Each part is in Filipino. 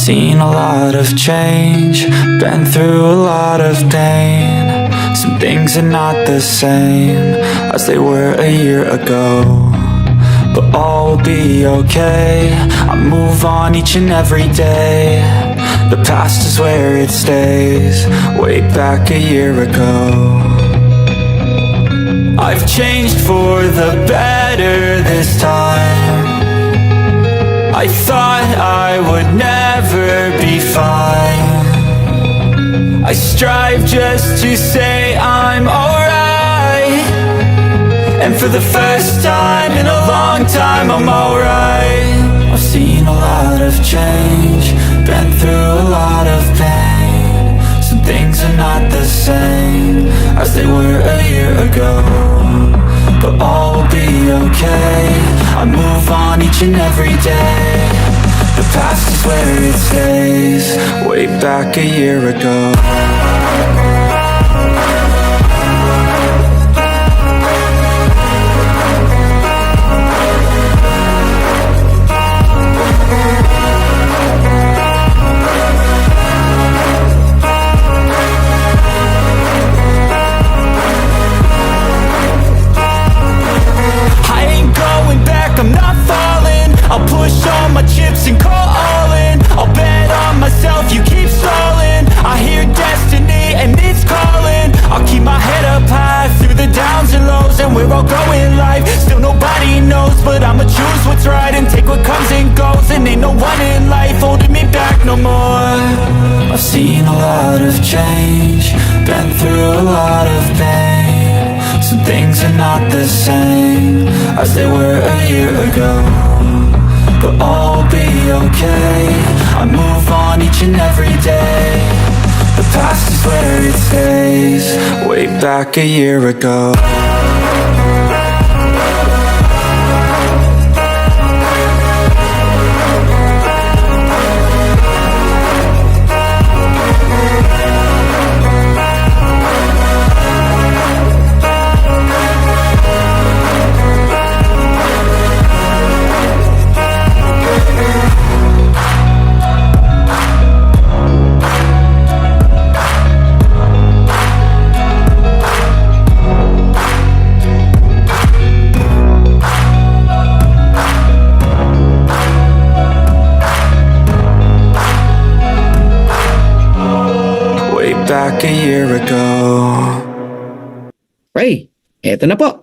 Seen a lot of change, been through a lot of pain. Some things are not the same as they were a year ago, but all will be okay. I move on each and every day. The past is where it stays, way back a year ago. I've changed for the better this time. I thought I would never be fine. I strive just to say I'm alright, and for the first time in a long time I'm alright. I've seen a lot of change, been through a lot of pain. Some things are not the same as they were a year ago, but all will be okay. I move on each and every day. The past is where it stays, way back a year ago. I'm not falling, I'll push all my chips and call all in. I'll bet on myself, you keep stalling. I hear destiny and it's calling. I'll keep my head up high through the downs and lows, and we're all going life. Still nobody knows, but I'ma choose what's right and take what comes and goes. And ain't no one in life holding me back no more. I've seen a lot of change, been through a lot of pain. Some things are not the same as they were a year ago, but all will be okay. I move on each and every day. The past is where it stays, way back a year ago. Back a year ago. Okay, eto na po.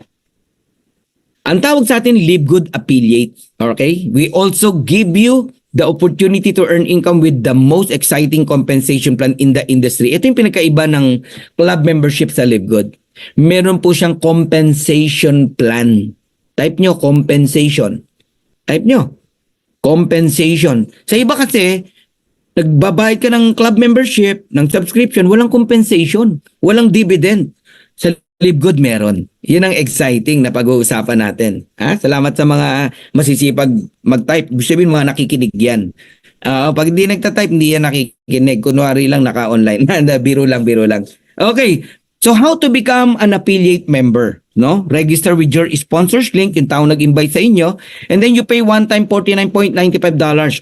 Ang tawag sa atin, Live Good Affiliate. Okay? We also give you the opportunity to earn income with the most exciting compensation plan in the industry. Ito yung pinakaiba ng club membership sa Live Good. Meron po siyang compensation plan. Type nyo, compensation. Type nyo, compensation. Sa iba kasi, nagbabayad ka ng club membership, ng subscription, walang compensation, walang dividend. Sa Live Good meron. Yun ang exciting na pag-uusapan natin. Ha? Salamat sa mga masisipag mag-type. Gusto sabihin mga nakikinig yan. Pag hindi nagta-type, hindi yan nakikinig. Kunwari lang naka-online. Biro lang, biro lang. Okay. So how to become an affiliate member? No? Register with your sponsors link, yung taong nag-invite sa inyo, and then you pay one time $49.95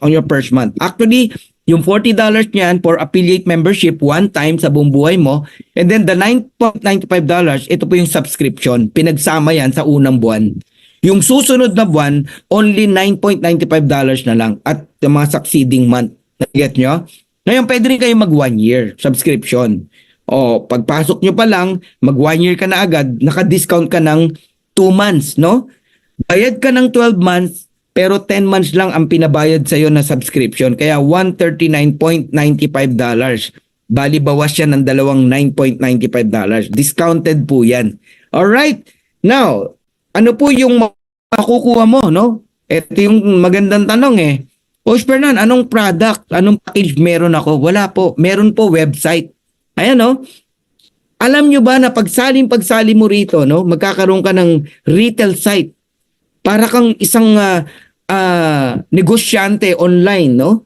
on your first month. Actually, yung $40 niyan for affiliate membership one time sa buong buhay mo, and then the $9.95, ito po yung subscription. Pinagsama yan sa unang buwan. Yung susunod na buwan, only $9.95 na lang at yung mga succeeding month. Get nyo? Ngayon, pwede rin kayo mag 1 year subscription. O, pagpasok nyo pa lang, mag 1 year ka na agad, naka-discount ka ng 2 months, no? Bayad ka ng 12 months, pero 10 months lang ang pinabayad sa'yo na subscription. Kaya $139.95. Bali, bawas siya ng dalawang $9.95. Discounted po yan. Alright. Now, ano po yung makukuha mo, no? Ito yung magandang tanong eh. Coach Fernan, anong product, anong package meron ako? Wala po. Meron po website. Ayan, no? Alam nyo ba na pagsali mo rito, no? Magkakaroon ka ng retail site. Para kang isang negosyante online, no?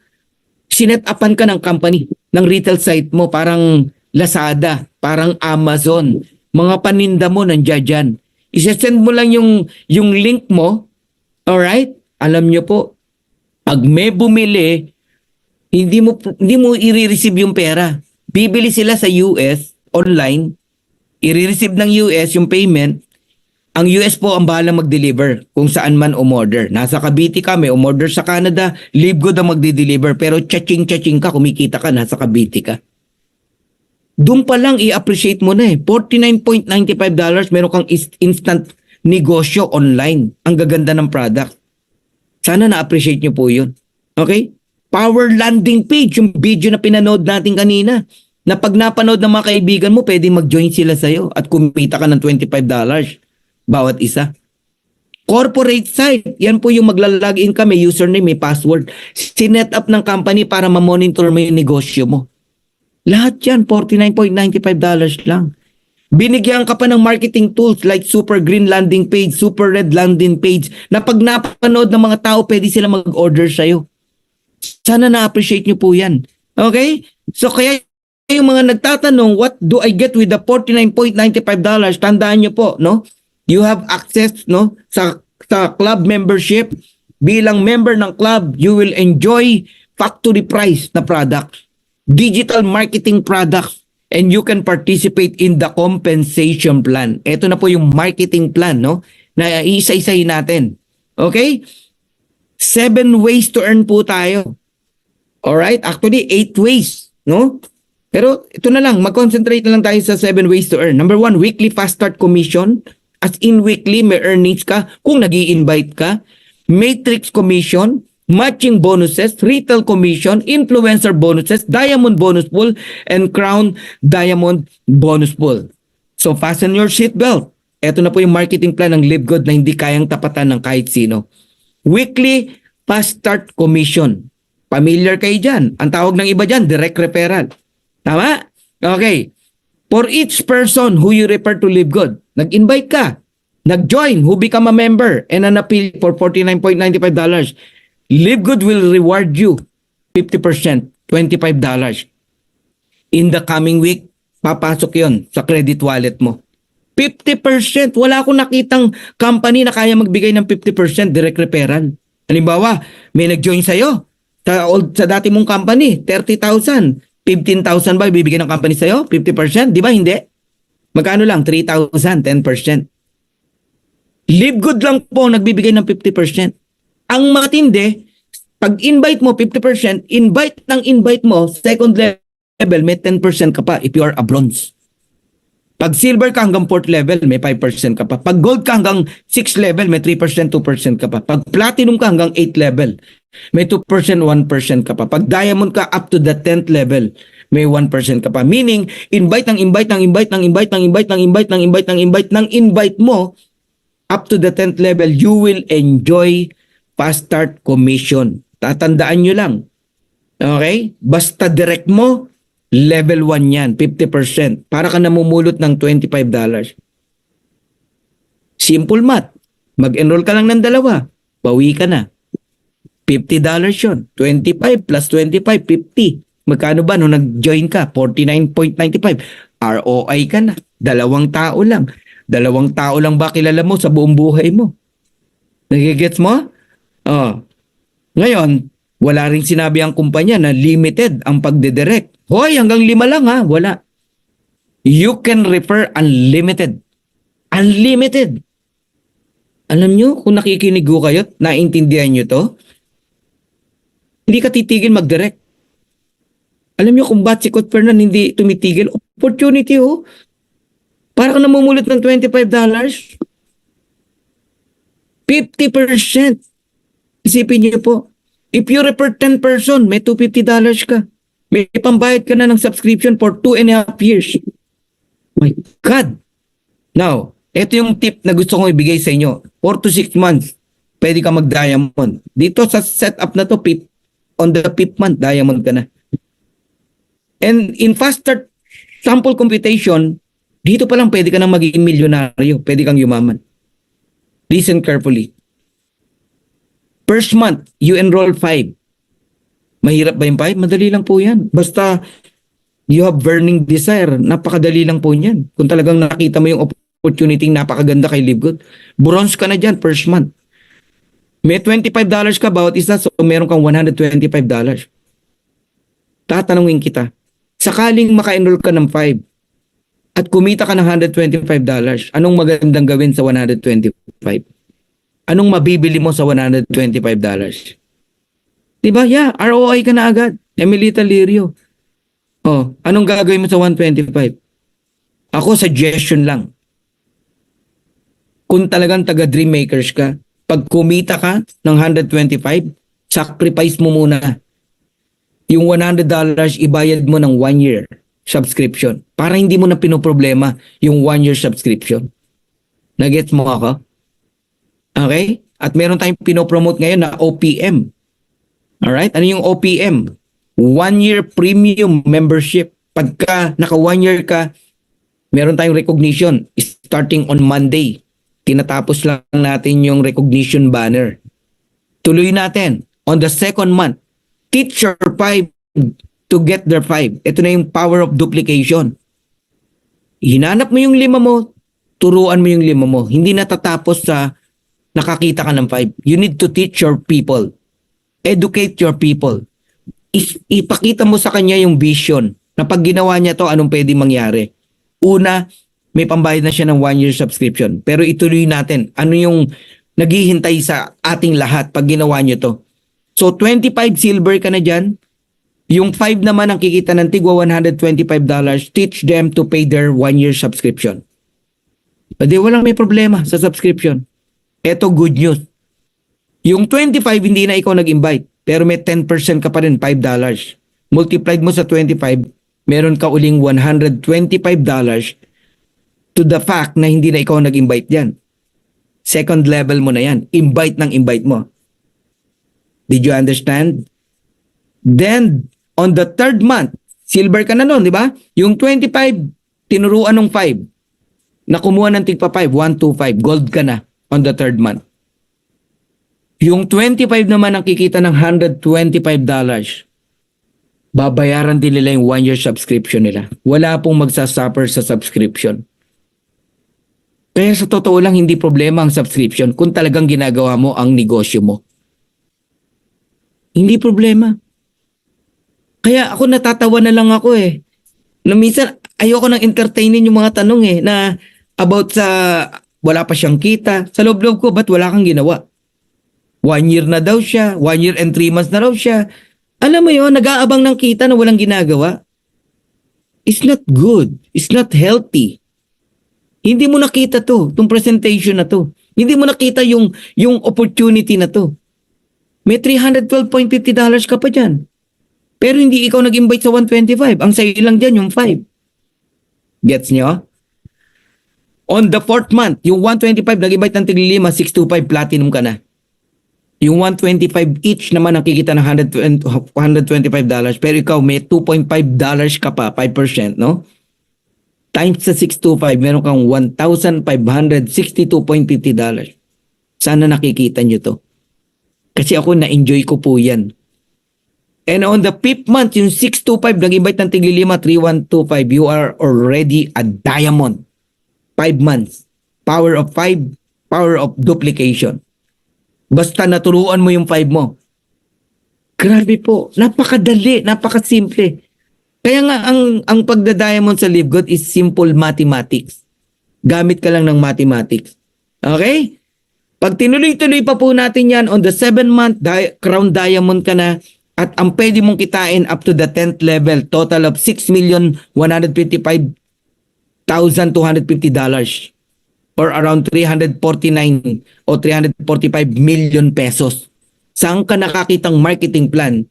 Sinet-upan ka ng company, ng retail site mo, parang Lazada, parang Amazon. Mga paninda mo nandiyan dyan. Isesend mo lang yung link mo, alright? Alam nyo po, pag may bumili, Hindi mo i-receive yung pera. Bibili sila sa US online, i-receive ng US yung payment. Ang US po ang bahalang mag-deliver kung saan man umorder. Nasa Cavite ka, may umorder sa Canada, Livegood ang magdi-deliver. Pero chaching-chaching ka, kumikita ka, nasa Cavite ka. Doon pa lang i-appreciate mo na eh. $49.95, meron kang instant negosyo online. Ang gaganda ng product. Sana na-appreciate nyo po yun. Okay? Power landing page, yung video na pinanood natin kanina. Na pag napanood ng mga kaibigan mo, pwede mag-join sila sa'yo at kumita ka ng $25 bawat isa. Corporate site, yan po yung maglalagin ka, may username, may password. Sinet up ng company para ma-monitor mo yung negosyo mo. Lahat yan, $49.95 lang. Binigyan ka pa ng marketing tools like Super Green landing page, Super Red landing page, na pag napanood ng mga tao, pwede sila mag-order sa'yo. Sana na-appreciate nyo po yan. Okay? So kaya yung mga nagtatanong, what do I get with the $49.95? Tandaan nyo po, no? You have access, no, sa club membership. Bilang member ng club, you will enjoy factory price na products, digital marketing products, and you can participate in the compensation plan. Ito na po yung marketing plan, no, na isa-isahin natin. Okay? 7 ways to earn po tayo. Alright? Actually, 8 ways, no? Pero ito na lang, mag-concentrate na lang tayo sa 7 ways to earn. Number 1, weekly fast start commission. As in weekly, may earnings ka kung nag-i-invite ka. Matrix commission, matching bonuses, retail commission, influencer bonuses, diamond bonus pool, and crown diamond bonus pool. So fasten your seatbelt. Ito na po yung marketing plan ng Livegood na hindi kayang tapatan ng kahit sino. Weekly fast start commission. Familiar kayo dyan. Ang tawag ng iba dyan, direct referral. Tama? Okay. For each person who you refer to Livegood, nag-invite ka, nag-join, who become a member, and an appeal for $49.95, Livegood will reward you 50%, $25. In the coming week, papasok yon sa credit wallet mo. 50%. Wala akong nakitang company na kaya magbigay ng 50% direct referral. Halimbawa, may nag-join sa'yo sa dati mong company, 30,000. 15,000 ba bibigyan ng company sa'yo? 50%? Di ba hindi? Magkano lang? 3,000, 10%. Livegood lang po nagbibigay ng 50%. Ang matindi, pag invite mo 50%, invite mo, second level, may 10% ka pa if you are a bronze. Pag silver ka hanggang 4th level, may 5% ka pa. Pag gold ka hanggang 6th level, may 3%, 2% ka pa. Pag platinum ka hanggang 8th level, may 2%, 1% ka pa. Pag diamond ka up to the 10th level, may 1% ka pa. Meaning, invite mo, up to the 10th level, you will enjoy fast start commission. Tatandaan nyo lang. Okay? Basta direct mo, level 1 yan, 50%. Para ka namumulot ng $25. Simple math. Mag-enroll ka lang ng 2. Bawi ka na. $50 yun. 25 plus 25, 50. Magkano ba nung nag-join ka? $49.95. ROI ka na. 2 tao lang. 2 tao lang ba kilala mo sa buong buhay mo? Nagigets mo? Oh. Ngayon, wala ring sinabi ang kumpanya na limited ang pagdidirect. Hoy, hanggang 5 lang ha. Wala. You can refer unlimited. Unlimited. Alam nyo, kung nakikinig ko kayo, naintindihan nyo to, hindi ka titigil mag-direct. Alam nyo kung ba't si Coach Fernan hindi tumitigil? Opportunity oh. Para ka namumulot ng $25. 50%. Isipin nyo po. If you refer 10 person, may $250 ka. May pambayad ka na ng subscription for 2.5 years. My God! Now, ito yung tip na gusto kong ibigay sa inyo. 4 to 6 months, pwede ka mag-diamond. Dito sa setup na to, on the 5th month, diamond ka na. And in fast start sample computation, dito pa lang pwede ka nang maging milyonaryo. Pwede kang yumaman. Listen carefully. First month, you enroll 5. Mahirap ba yung 5? Madali lang po yan. Basta you have burning desire. Napakadali lang po yan. Kung talagang nakita mo yung opportunity napakaganda kay Livegood. Bronze ka na dyan first month. May $25 ka bawat isa, so meron kang $125. tatanungin kita, sakaling maka-enroll ka ng 5 at kumita ka ng $125, anong magandang gawin sa 125? Anong mabibili mo sa $125? Diba? Yeah, ROI ka na agad. Emilita Lirio. Oh, anong gagawin mo sa 125? Ako, suggestion lang. Kung talagang taga-dream makers ka, pag kumita ka ng 125, sacrifice mo muna. Yung $100, ibayad mo ng 1 year subscription. Para hindi mo na pinoproblema yung 1 year subscription. Nagets mo ako? Okay? At meron tayong pinopromote ngayon na OPM. Alright? Ano yung OPM? 1 year premium membership. Pagka naka 1 year ka, meron tayong recognition starting on Monday. Tinatapos lang natin yung recognition banner. Tuloy natin. On the second month, teach your 5 to get their 5. Ito na yung power of duplication. Hinanap mo yung 5 mo, turuan mo yung 5 mo. Hindi natatapos sa nakakita ka ng 5. You need to teach your people. Educate your people. Ipakita mo sa kanya yung vision na pag ginawa niya to, anong pwede mangyari. Una, may pambayad na siya ng 1 year subscription. Pero ituloy natin. Ano yung naghihintay sa ating lahat pag ginawa niyo to? So, 25 silver ka na dyan. Yung 5 naman ang kikita ng tigwa $125. Teach them to pay their 1 year subscription. Pwede walang may problema sa subscription. Eto good news. Yung 25 hindi na ikaw nag-invite. Pero may 10% ka pa rin, $5. Multiplied mo sa 25, meron ka uling $125 to the fact na hindi na ikaw nag-invite yan. Second level mo na yan. Invite ng invite mo. Did you understand? Then, on the third month, silver ka na nun, di ba? Yung 25, tinuruan ng 5. Na kumuha ng tigpa 5, 125, gold ka na on the third month. Yung 25 naman ang kikita ng $125, babayaran din nila yung 1 year subscription nila. Wala pong magsasuffer sa subscription. Kaya sa totoo lang, hindi problema ang subscription kung talagang ginagawa mo ang negosyo mo. Hindi problema. Kaya ako natatawa na lang ako eh. Na minsan, ayoko nang entertainin yung mga tanong eh, na about sa wala pa siyang kita. Sa loob-loob ko, ba't wala kang ginawa? 1 year na daw siya, 1 year and 3 months na raw siya. Alam mo yun, nag-aabang ng kita na walang ginagawa. It's not good. It's not healthy. Hindi mo nakita to, itong presentation na to. Hindi mo nakita yung opportunity na to. May $312.50 ka pa dyan. Pero hindi ikaw nag-invite sa 125. Ang sa'yo lang dyan yung 5. Gets nyo? On the 4th month, yung 125 nag-invite ng tigli-5, 625 platinum ka na. Yung 125 each naman ang kikita ng $125. Pero ikaw may $2.5 ka pa, 5%, no? Times sa 625, meron kang $1,562.50. Sana nakikita nyo to. Kasi ako na-enjoy ko po yan. And on the 5th month, yung 625, nag-invite ng tigli-5, 3125, you are already a diamond. 5 months. Power of 5, power of duplication. Basta naturuan mo yung 5 mo. Grabe po. Napakadali. Napakasimple. Kaya nga ang pagda-diamond sa Live Good is simple mathematics. Gamit ka lang ng mathematics. Okay? Pag tinuloy-tuloy pa po natin yan, on the 7th month, crown diamond ka na, at ang pwede mong kitain up to the 10th level, total of $6,155,250. Or around 349 o 345 million pesos. Saan ka nakakitang marketing plan?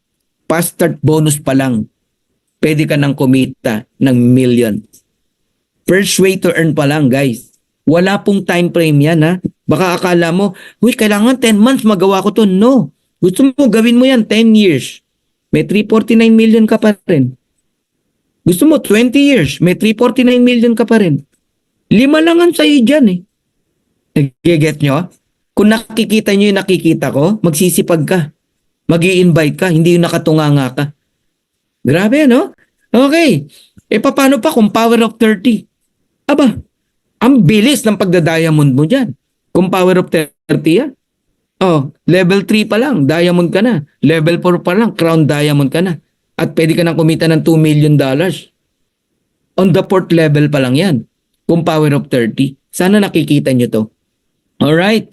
Fast start bonus pa lang. Pwede ka nang kumita ng millions. First way to earn pa lang, guys. Wala pong time frame yan, ha? Baka akala mo, uy, kailangan 10 months magawa ko to. No. Gusto mo, gawin mo yan 10 years. May 349 million ka pa rin. Gusto mo, 20 years. May 349 million ka pa rin. 5 lang ang sa'yo dyan eh. Nag-get nyo? Kung nakikita nyo yung nakikita ko, magsisipag ka. Mag-i-invite ka, hindi yung nakatunganga ka. Grabe, no? Okay. Paano pa kung power of 30? Aba, ang bilis ng pagda-diamond mo dyan. Kung power of 30 yan. Oh, level 3 pa lang, diamond ka na. Level 4 pa lang, crown diamond ka na. At pwede ka nang kumita ng $2 million. On the fourth level pa lang yan. Kung power of 30. Sana nakikita nyo to. Alright?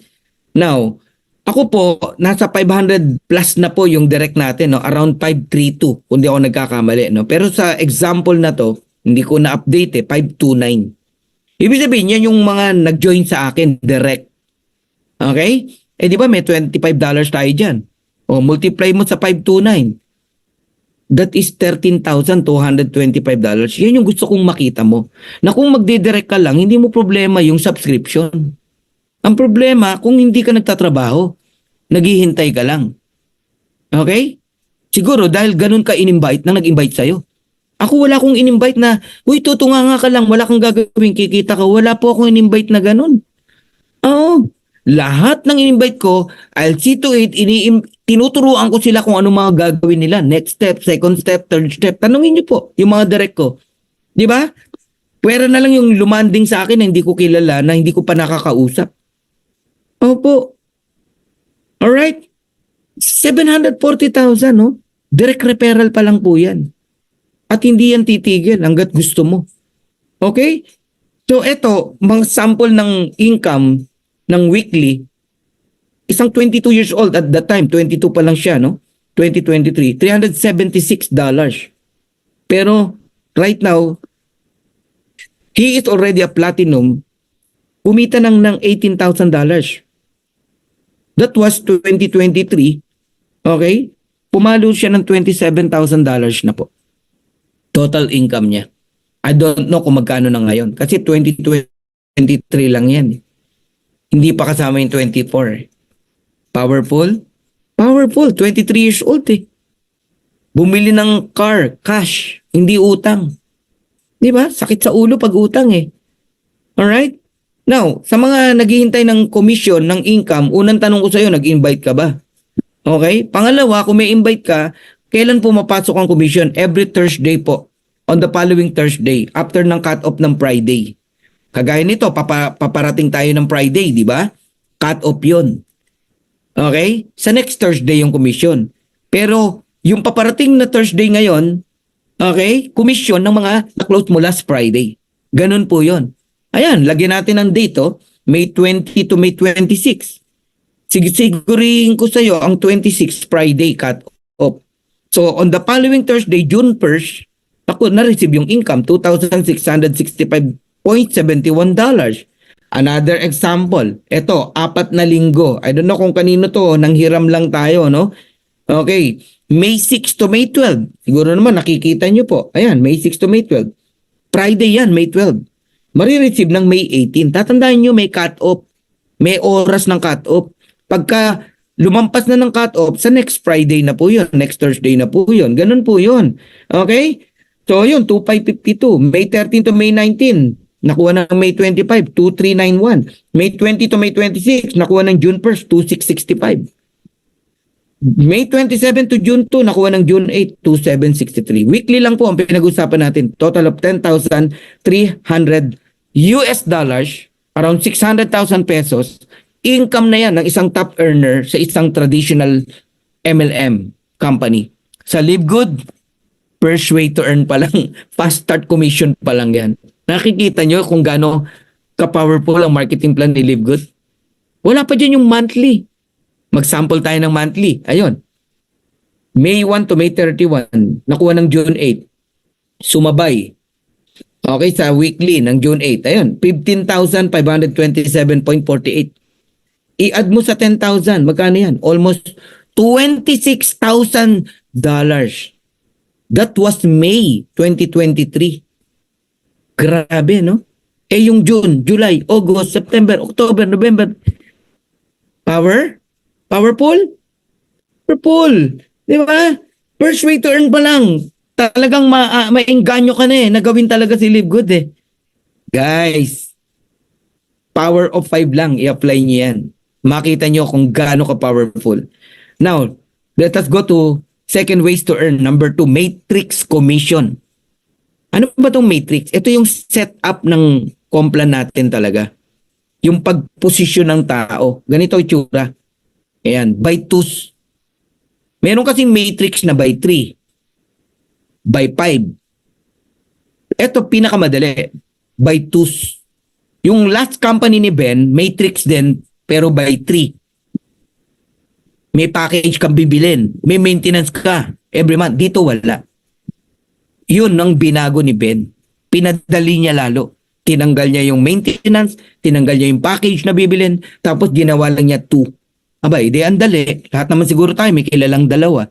Now, ako po, nasa 500 plus na po yung direct natin, no? Around 532, kung di ako nagkakamali. No? Pero sa example na to, hindi ko na-update 529. Ibig sabihin, yan yung mga nag-join sa akin direct. Okay? Eh di ba may $25 tayo dyan? O multiply mo sa 529. That is $13,225. Yan yung gusto kong makita mo. Na kung magdidirect ka lang, hindi mo problema yung subscription. Ang problema, kung hindi ka nagtatrabaho, naghihintay ka lang. Okay? Siguro dahil ganun ka in-invite na nag-invite sa'yo. Ako wala akong in-invite na, uy, tutunganga ka lang, wala kang gagawin, kikita ka. Wala po akong in-invite na ganun. Oo. Lahat ng in-invite ko, I'll see to it, tinuturuan ko sila kung ano mga gagawin nila. Next step, second step, third step. Tanungin niyo po, yung mga direct ko. Di ba? Pwera na lang yung lumanding sa akin na hindi ko kilala, na hindi ko pa nakakausap. Opo. Alright? 740,000, no? Direct referral pa lang po yan. At hindi yan titigil hanggat gusto mo. Okay? So, eto, mga sample ng income ng weekly, isang 22 years old at that time, 22 pa lang siya, no? 2023, $376. Pero, right now, he is already a platinum, kumita ng $18,000. That was 2023, okay? Pumalo siya ng $27,000 na po. Total income niya. I don't know kung magkano na ngayon. Kasi 2023 lang yan. Hindi pa kasama yung 24. Powerful? Powerful. 23 years old eh. Bumili ng car, cash, hindi utang. Di ba? Sakit sa ulo pag utang eh. Alright? Now, sa mga naghihintay ng commission, ng income, unang tanong ko sa iyo, nag-invite ka ba? Okay? Pangalawa, kung may invite ka, kailan pumapasok ang commission? Every Thursday po. On the following Thursday, after ng cut-off ng Friday. Kagaya nito, paparating tayo ng Friday, di ba? Cut-off yun. Okay? Sa next Thursday yung commission. Pero, yung paparating na Thursday ngayon, okay? Commission ng mga na-close mo last Friday. Ganun po yun. Ayan, lagyan natin ang date, oh. May 20 to May 26. Sigurihin ko sa iyo ang 26 Friday cut-off. So, on the following Thursday, June 1st, ako na-receive yung income, $2,665.71. Another example, ito, 4 na linggo. I don't know kung kanino to, nanghiram lang tayo, no? Okay, May 6 to May 12. Siguro naman nakikita nyo po. Ayan, May 6 to May 12. Friday yan, May 12. Marireceive ng May 18. Tatandaan nyo, may cut-off. May oras ng cut-off. Pagka lumampas na ng cut-off, sa next Friday na po yun. Next Thursday na po yun. Ganun po yun. Okay? So yun, 2,552. May 13 to May 19. Nakuha ng May 25, 2,391. May 20 to May 26. Nakuha ng June 1st, 2,665. May 27 to June 2, nakuha ng June 8, 2,763. Weekly lang po ang pinag-usapan natin. Total of 10,300 US dollars, around 600,000 pesos. Income na yan ng isang top earner sa isang traditional MLM company. Sa Live Good, first way to earn pa lang. Fast start commission pa lang yan. Nakikita nyo kung gaano ka-powerful ang marketing plan ni Live Good? Wala pa dyan yung monthly. Mag-sample tayo ng monthly. Ayun. May 1 to May 31. Nakuha ng June 8. Sumabay. Okay, sa weekly ng June 8. Ayun. 15,527.48. I-add mo sa 10,000. Magkano yan? Almost $26,000. That was May 2023. Grabe, no? Eh yung June, July, August, September, October, November. Powerful? Powerful. Di ba? First way to earn pa lang. Talagang maengganyo ka na eh. Nagawin talaga si Live Good eh. Guys, power of 5 lang. I-apply niyo yan. Makita niyo kung gaano ka-powerful. Now, let us go to second ways to earn. Number 2, matrix commission. Ano ba itong matrix? Ito yung setup ng complan natin talaga. Yung pagposisyon ng tao. Ganito yung tsura. Ayan, by 2s. Meron kasing matrix na by 3. by 5. Ito pinakamadali, by 2s. Yung last company ni Ben, Matrix din, pero by 3. May package kang bibilin, may maintenance ka every month. Dito wala. Yun ang binago ni Ben. Pinadali niya lalo. Tinanggal niya yung maintenance, tinanggal niya yung package na bibilin, tapos ginawa lang niya 2. Abay, di ang dali. Lahat naman siguro tayo may kilalang dalawa.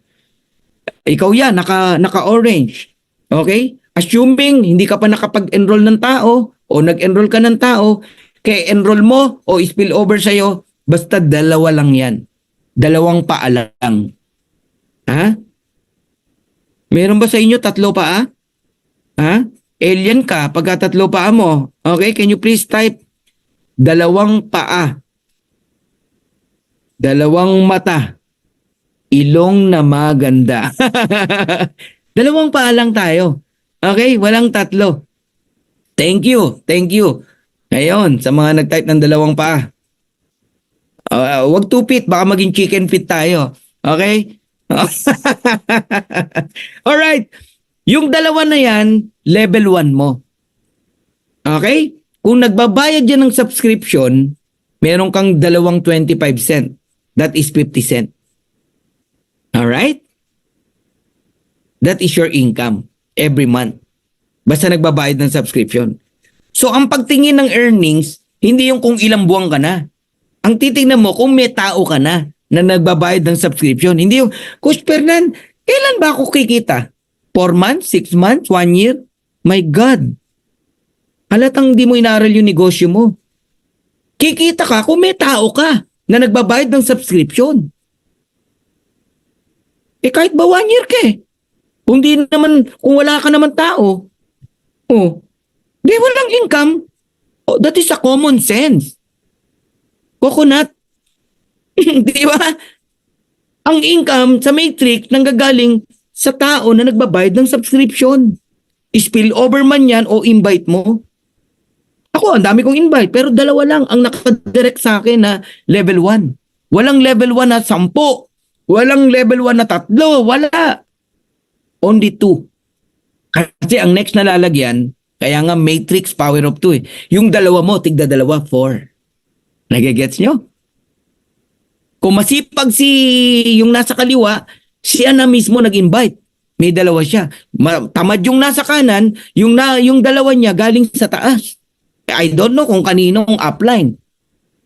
Ikaw yan, naka-orange. Okay? Assuming hindi ka pa nakapag-enroll ng tao o nag-enroll ka ng tao, kaya enroll mo o spill over sa'yo, basta dalawa lang yan. Dalawang paa lang. Ha? Meron ba sa inyo 3 paa? Ha? Alien ka pagka 3 paa mo. Okay? Can you please type 2 paa? 2 mata. Ilong na maganda. 2 paa lang tayo. Okay? Walang 3. Thank you. Thank you. Ngayon, sa mga nag-type ng 2 paa. Wag 2 feet. Baka maging chicken feet tayo. Okay? Alright. Yung 2 na yan, level 1 mo. Okay? Kung nagbabayad yan ng subscription, meron kang 25 cent. That is 50 cent. Alright? That is your income every month. Basta nagbabayad ng subscription. So, ang pagtingin ng earnings, hindi yung kung ilang buwan ka na. Ang titingnan mo kung may tao ka na nagbabayad ng subscription. Hindi yung, Coach Fernan, kailan ba ako kikita? 4 months? 6 months? 1 year? My God! Halatang di mo inaral yung negosyo mo. Kikita ka kung may tao ka na nagbabayad ng subscription. Kahit ba 1 year ka Kung di naman, kung wala ka naman tao, di walang income. That is a common sense. Coconut. Di ba? Ang income sa Matrix nanggagaling sa tao na nagbabayad ng subscription. Spill over man yan o invite mo. Ako, ang dami kong invite, pero 2 lang ang nakadirect sa akin na level 1. Walang level 1 na 10. Walang level 1 na 3. Wala. Only 2. Kasi ang next na lalagyan, kaya nga Matrix Power of 2 Yung 2 mo, tigda 2, 4. Nagigets nyo? Kung masipag yung nasa kaliwa, siya na mismo nag-invite. May 2 siya. Tamad yung nasa kanan, yung 2 niya galing sa taas. I don't know kung kaninong upline.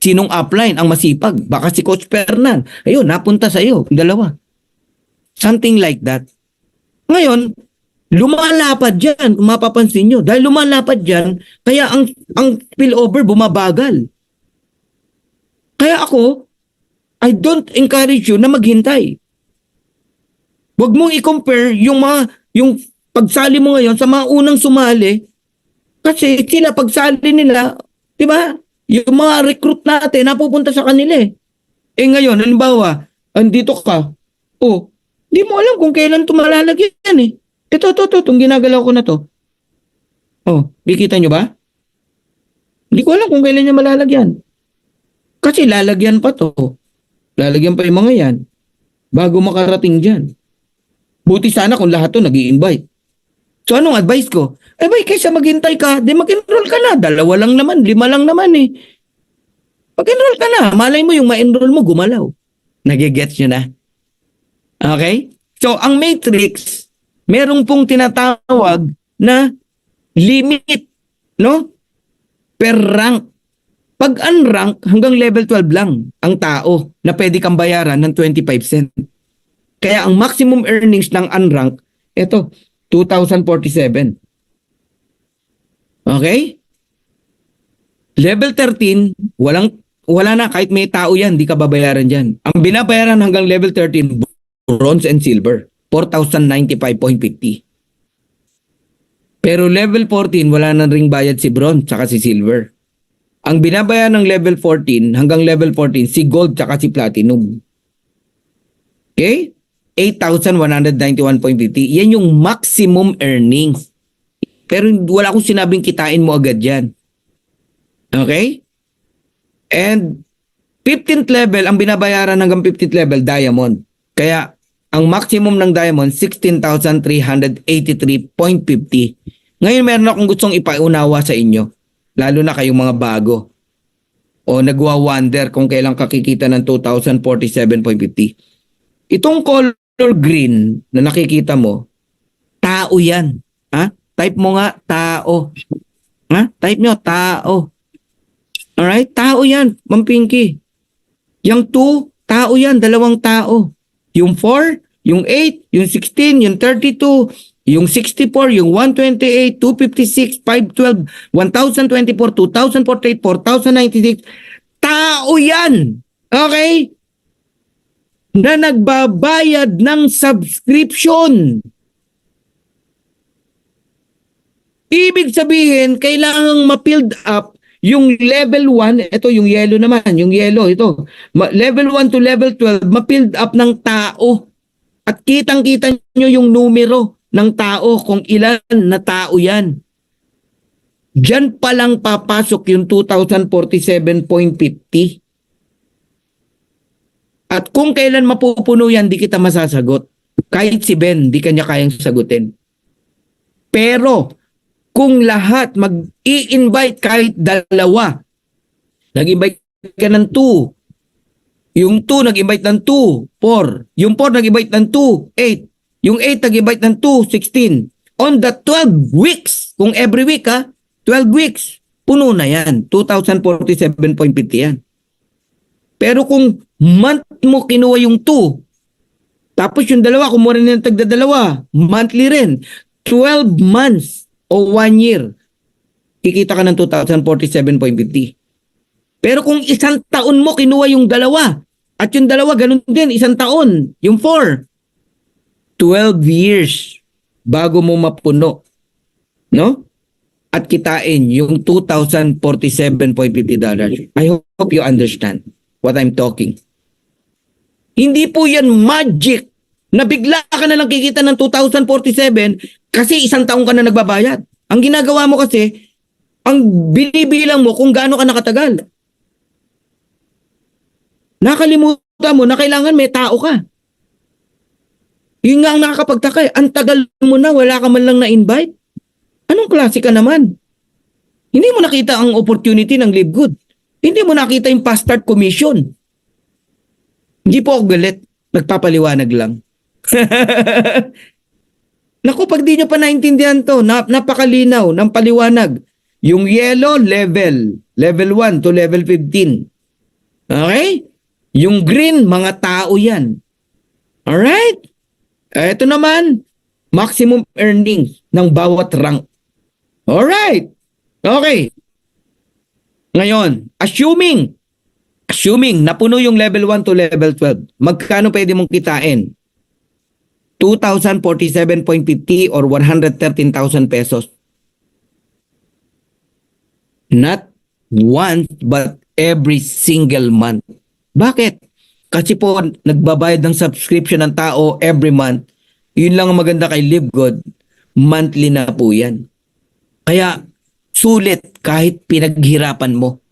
Sinong upline ang masipag? Baka si Coach Fernan. Ayun, napunta sa iyo, 2. Something like that. Ngayon, lumalapad dyan, kung mapapansin nyo. Dahil lumalapad dyan, kaya ang spillover bumabagal. Kaya ako, I don't encourage you na maghintay. Huwag mong i-compare yung pagsali mo ngayon sa mga unang sumali. Kasi sila pagsali nila, di ba? Yung mga recruit natin napupunta sa kanila ngayon, halimbawa, andito ka. Di mo alam kung kailan ito malalagyan itong ginagalaw ko na to. Kikita nyo ba? Hindi ko alam kung kailan niya malalagyan. Kasi lalagyan pa to. Lalagyan pa yung mga yan bago makarating dyan. Buti sana kung lahat to nag-i-invite. So anong advice ko? Kaysa maghintay ka, di mag-enroll ka na. 2 lang naman, 5 lang naman Mag-enroll ka na. Malay mo yung ma-enroll mo, gumalaw. Nagigets nyo na? Okay? So ang Matrix, merong pong tinatawag na limit, no? Per rank. Pag unrank, hanggang level 12 lang ang tao na pwede kang bayaran ng 25 cent. Kaya ang maximum earnings ng unrank, ito, 2,047. Okay? Level 13, wala na, kahit may tao yan, di ka babayaran dyan. Ang binabayaran hanggang level 13, bronze and silver, 4,095.50. Pero level 14, wala na ring bayad si bronze tsaka si silver. Ang binabayaran ng level 14 hanggang level 14, si gold tsaka si platinum. Okay? 8,191.50. Yan yung maximum earnings. Pero wala akong sinabing kitain mo agad yan. Okay? And 15th level, ang binabayaran hanggang 15th level, diamond. Kaya Ang maximum ng diamond, 16,383.50. Ngayon meron akong gustong ipaunawa sa inyo, lalo na kayong mga bago o nagwa-wonder kung kailan kakikita ng 2,047.50. Itong color green na nakikita mo, tao yan. Ha? Type mo nga, tao. Ha? Type nyo, tao. Alright? Tao yan, Ma'am Pinky. Yung 2, tao yan, dalawang tao. Yung 4, yung 8, yung 16, yung 32, yung 64, yung 128, 256, 512, 1024, 2048, 4096. Tao yan! Okay? Na nagbabayad ng subscription. Ibig sabihin, kailangang ma-build up yung level 1, ito yung yellow naman, yung yellow, ito. Level 1 to level 12, ma-build up ng tao. At kitang-kita nyo yung numero ng tao kung ilan na tao yan. Diyan pa lang papasok yung 2,047.50. At kung kailan mapupuno yan, di kita masasagot. Kahit si Ben, di kanya kayang sagutin. Pero, kung lahat mag-i-invite kahit dalawa, nag-invite ka ng 2, yung 2 nag-invite ng 2, 4, yung 4 nag-invite ng 2, 8, yung 8 nag-invite ng 2, 16. On the 12 weeks, kung every week 12 weeks, puno na yan. 2,047.50 yan. Pero kung month mo kinuha yung 2, tapos yung dalawa, kumuha rin ng tagdadalawa, monthly rin, 12 months o 1 year, kikita ka ng 2,047.50. Pero kung isang taon mo kinuha yung dalawa, at yung dalawa ganun din, isang taon, yung 4, 12 years bago mo mapuno. No? At kitain yung $2,047.50. I hope you understand what I'm talking. Hindi po yan magic na bigla ka na lang kikita ng 2,047 kasi isang taong ka na nagbabayad. Ang ginagawa mo kasi, ang binibilang mo kung gaano ka nakatagal. Nakalimutan mo na kailangan may tao ka. Yun nga ang nakakapagtaka. Ang tagal mo na, wala ka man lang na-invite. Anong klase ka naman? Hindi mo nakita ang opportunity ng Live Good. Hindi mo nakita yung fast start commission. Hindi po ako galit. Nagpapaliwanag lang. Naku, pag di nyo pa naintindihan to, napakalinaw ng paliwanag. Yung yellow, level 1 to level 15. Okay? Yung green, mga tao yan. Alright? Ito naman, maximum earnings ng bawat rank. Alright? Okay. Ngayon, assuming napuno yung level 1 to level 12, magkano pwede mong kitain? 2,047.50 or 113,000 pesos. Not once, but every single month. Bakit? Kasi po, nagbabayad ng subscription ng tao every month. Yun lang ang maganda kay Live Good. Monthly na po yan. Kaya, sulit kahit pinaghirapan mo.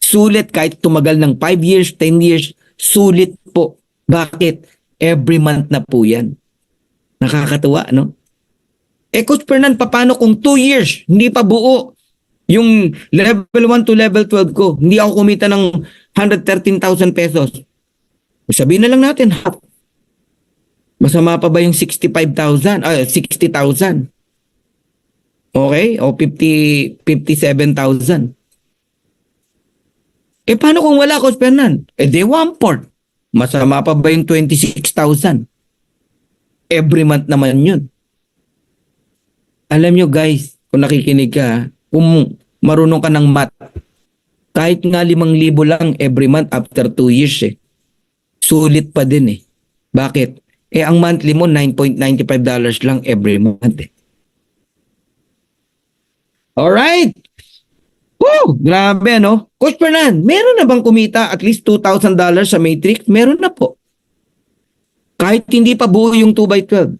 Sulit kahit tumagal ng 5 years, 10 years. Sulit po. Bakit? Every month na po yan. Nakakatuwa, no? Coach Fernan, paano kung 2 years, hindi pa buo yung level 1 to level 12 ko? Hindi ako kumita ng 113,000 pesos. Sabihin na lang natin, half. Masama pa ba yung 60,000? Okay? O 57,000. Paano kung wala, Coach Fernan? Di 1/4. Masama pa ba yung 26,000? Every month naman yun. Alam nyo guys, kung nakikinig ka, kung marunong ka ng math, kahit nga 5,000 lang every month after 2 years sulit pa din Bakit? Ang monthly mo, $9.95 lang every month Alright! Woo! Grabe, no? Coach Fernan, meron na bang kumita at least $2,000 sa Matrix? Meron na po. Kahit hindi pa buo yung 2x12.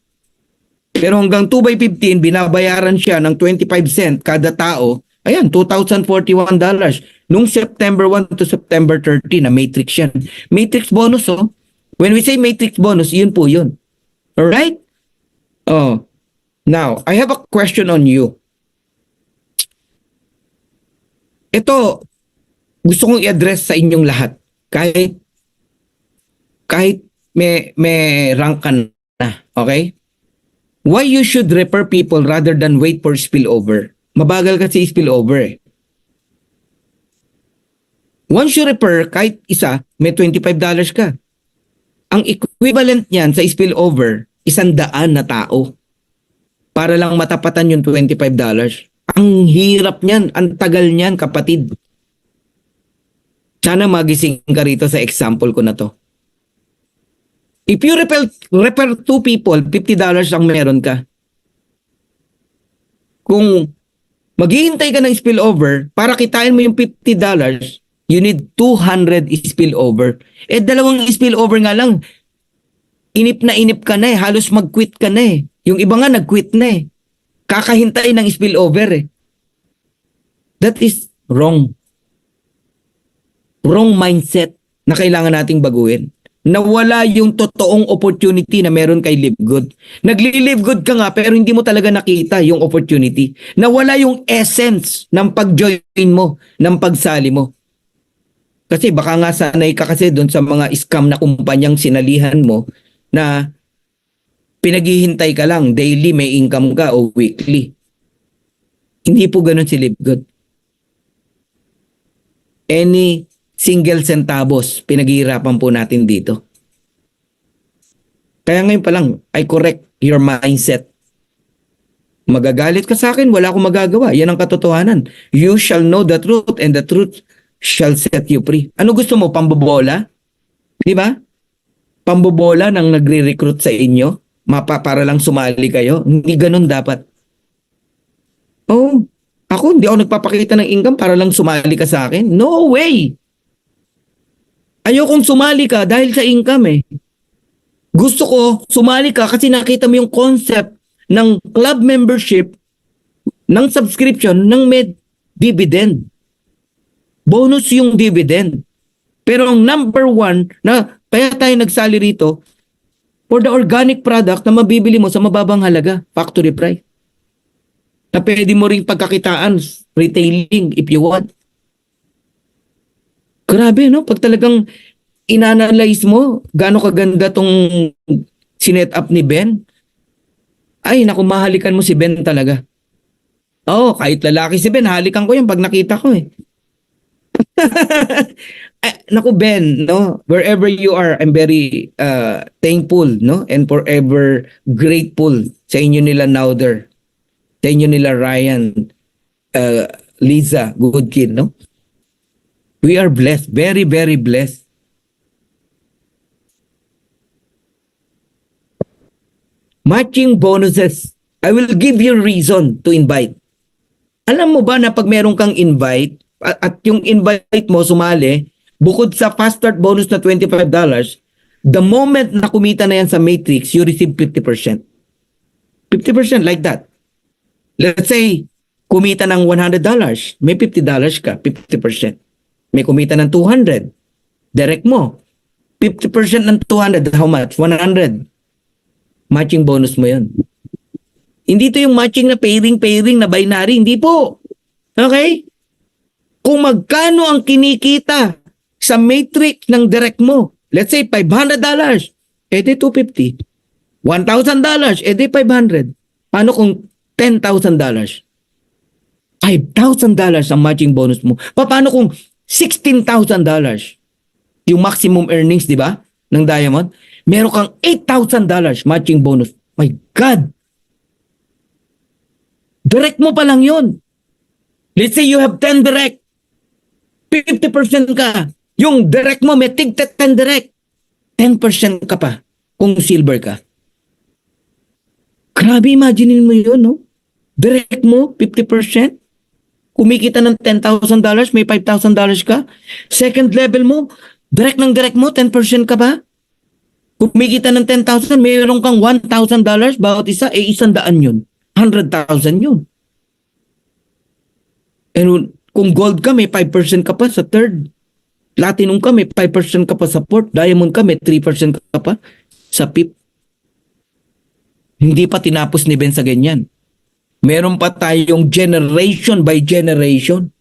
Pero hanggang 2x15, binabayaran siya ng 25 cent kada tao. Ayan, $2,041. Nung September 1 to September 30 na Matrix yan. Matrix bonus, When we say Matrix bonus, yun po yun. Alright? Oh. Now, I have a question on you. Ito, gusto kong i-address sa inyong lahat. Kahit may rank ka na, okay? Why you should refer people rather than wait for spillover? Mabagal kasi spillover eh. Once you refer, kahit isa, may $25 ka. Ang equivalent niyan sa spillover, 100 na tao. Para lang matapatan yung $25. Ang hirap niyan, ang tagal niyan, kapatid. Sana magising ka rito sa example ko na to. If you refer 2 people, $50 ang meron ka. Kung maghihintay ka ng spillover, para kitain mo yung $50, you need 200 spillover. Eh, 2 spillover nga lang, inip ka na eh. Halos mag-quit ka na eh. Yung iba nga nag-quit na eh. Kakahintay ng spillover eh. That is wrong. Wrong mindset na kailangan nating baguhin. Nawala yung totoong opportunity na meron kay Live Good. Nagli-live good ka nga pero hindi mo talaga nakita yung opportunity. Nawala yung essence ng pag-join mo, ng pagsali mo. Kasi baka nga sanay ka kasi doon sa mga scam na kumpanyang sinalihan mo na pinaghihintay ka lang, daily may income ka o weekly. Hindi po ganun si Live Good. Any single centavos, pinaghihirapan po natin dito. Kaya ngayon pa lang, I correct your mindset. Magagalit ka sa akin, wala akong magagawa. Yan ang katotohanan. You shall know the truth and the truth shall set you free. Ano gusto mo, pambobola? Di ba? Pambobola nang nagre-recruit sa inyo? Para lang sumali kayo? Hindi ganun dapat. Oh, ako hindi ako nagpapakita ng income para lang sumali ka sa akin. No way! Ayokong sumali ka dahil sa income eh. Gusto ko sumali ka kasi nakita mo yung concept ng club membership, ng subscription, ng med dividend. Bonus yung dividend. Pero ang number 1 na kaya tayo nagsali rito, for the organic product na mabibili mo sa mababang halaga, factory price. Na pwede mo ring pagkakitaan, retailing if you want. Grabe, no? Pag talagang inanalyze mo, gaano kaganda tong sinet up ni Ben. Ay, naku, mahalikan mo si Ben talaga. Oo, kahit lalaki si Ben, halikan ko yan pag nakita ko eh. Naku, Ben, no? Wherever you are, I'm very thankful, no? And forever grateful sa inyo nila Nauder, sa inyo nila Ryan, Liza, good kid, no? We are blessed. Very, very blessed. Matching bonuses. I will give you reason to invite. Alam mo ba na pag meron kang invite at yung invite mo sumali, bukod sa fast start bonus na $25, the moment na kumita na yan sa matrix, you receive 50%. 50% like that. Let's say, kumita ng $100, may $50 ka, 50%. May kumita ng 200. Direct mo. 50% ng 200, how much? 100. Matching bonus mo yun. Hindi to yung matching na pairing na binary. Hindi po. Okay? Kung magkano ang kinikita sa matrix ng direct mo, let's say $500, edi $250. $1,000, edi $500. Paano kung $10,000? $5,000 ang matching bonus mo. Paano kung $16,000 yung maximum earnings, di ba, ng Diamond? Meron kang $8,000 matching bonus. My God! Direct mo pa lang yun. Let's say you have 10 direct. 50% ka. Yung direct mo, may tig 10 direct. 10% ka pa kung silver ka. Grabe, imaginein mo yun, no? Direct mo, 50%. Kumikita ng $10,000, may $5,000 ka. Second level mo, direct mo, 10% ka ba? Kumikita ng 10,000, mayroon kang $1,000 bawat isa, $100 yun. 100,000 yun. And kung gold ka, may 5% ka pa sa third. Platinum ka, may 5% ka pa sa fourth. Diamond ka, may 3% ka pa sa fifth. Hindi pa tinapos ni Ben sa ganyan. Meron pa tayong generation by generation.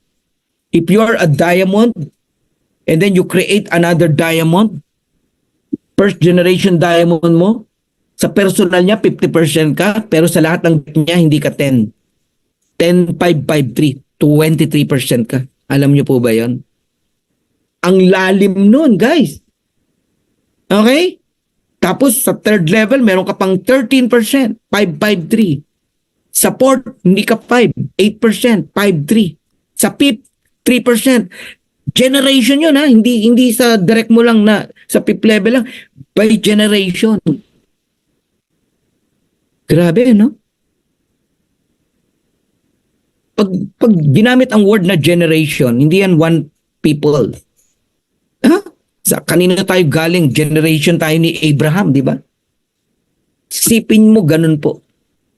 If you are a diamond and then you create another diamond, first generation diamond mo, sa personal niya 50% ka, pero sa lahat ng niya hindi ka 10. 10, 5, 5, 3. 23% ka. Alam niyo po ba yon? Ang lalim nun, guys. Okay? Tapos sa third level, meron ka pang 13%. 5, 5, 3. Sa fourth, hindi ka 5. 8%. 5, 3. Sa fifth, 3%. Generation yun ha. Hindi sa direct mo lang na sa fifth level lang. By generation. Grabe, no? Pag ginamit ang word na generation, hindi yan one people. Ha? Kanina tayo galing, generation tayo ni Abraham, di ba? Sipin mo ganun po.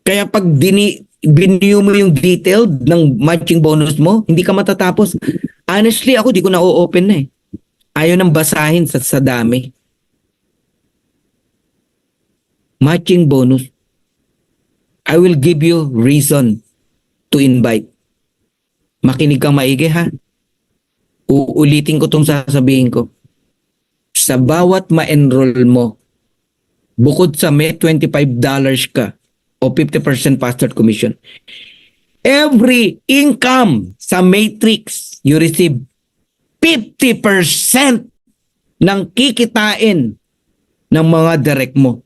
Kaya pag biniyo mo yung detail ng matching bonus mo, hindi ka matatapos. Honestly, ako di ko na-open na eh. Ayaw nang basahin sa dami. Matching bonus. I will give you reason to invite. Makinig kang maigi ha. Uulitin ko tong sasabihin ko. Sa bawat ma-enroll mo, bukod sa may $25 ka o 50% pastor commission, every income sa matrix, you receive 50% ng kikitain ng mga direct mo.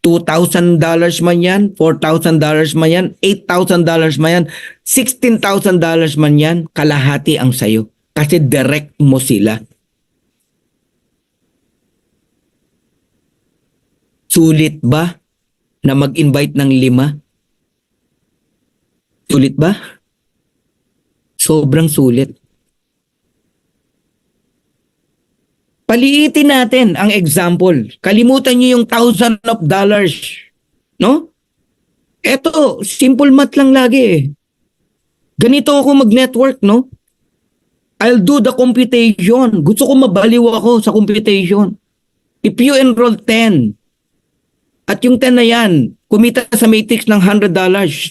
$2,000 man yan, $4,000 man yan, $8,000 man yan, $16,000 man yan, kalahati ang sayo. Kasi direct mo sila. Sulit ba na mag-invite ng 5? Sulit ba? Sobrang sulit. Paliitin natin ang example. Kalimutan niyo yung $1,000. No? Eto, simple math lang lagi eh. Ganito ako mag-network, no? I'll do the computation. Gusto ko mabaliw ako sa computation. If you enroll 10, at yung 10 na yan, kumita sa matrix ng $100,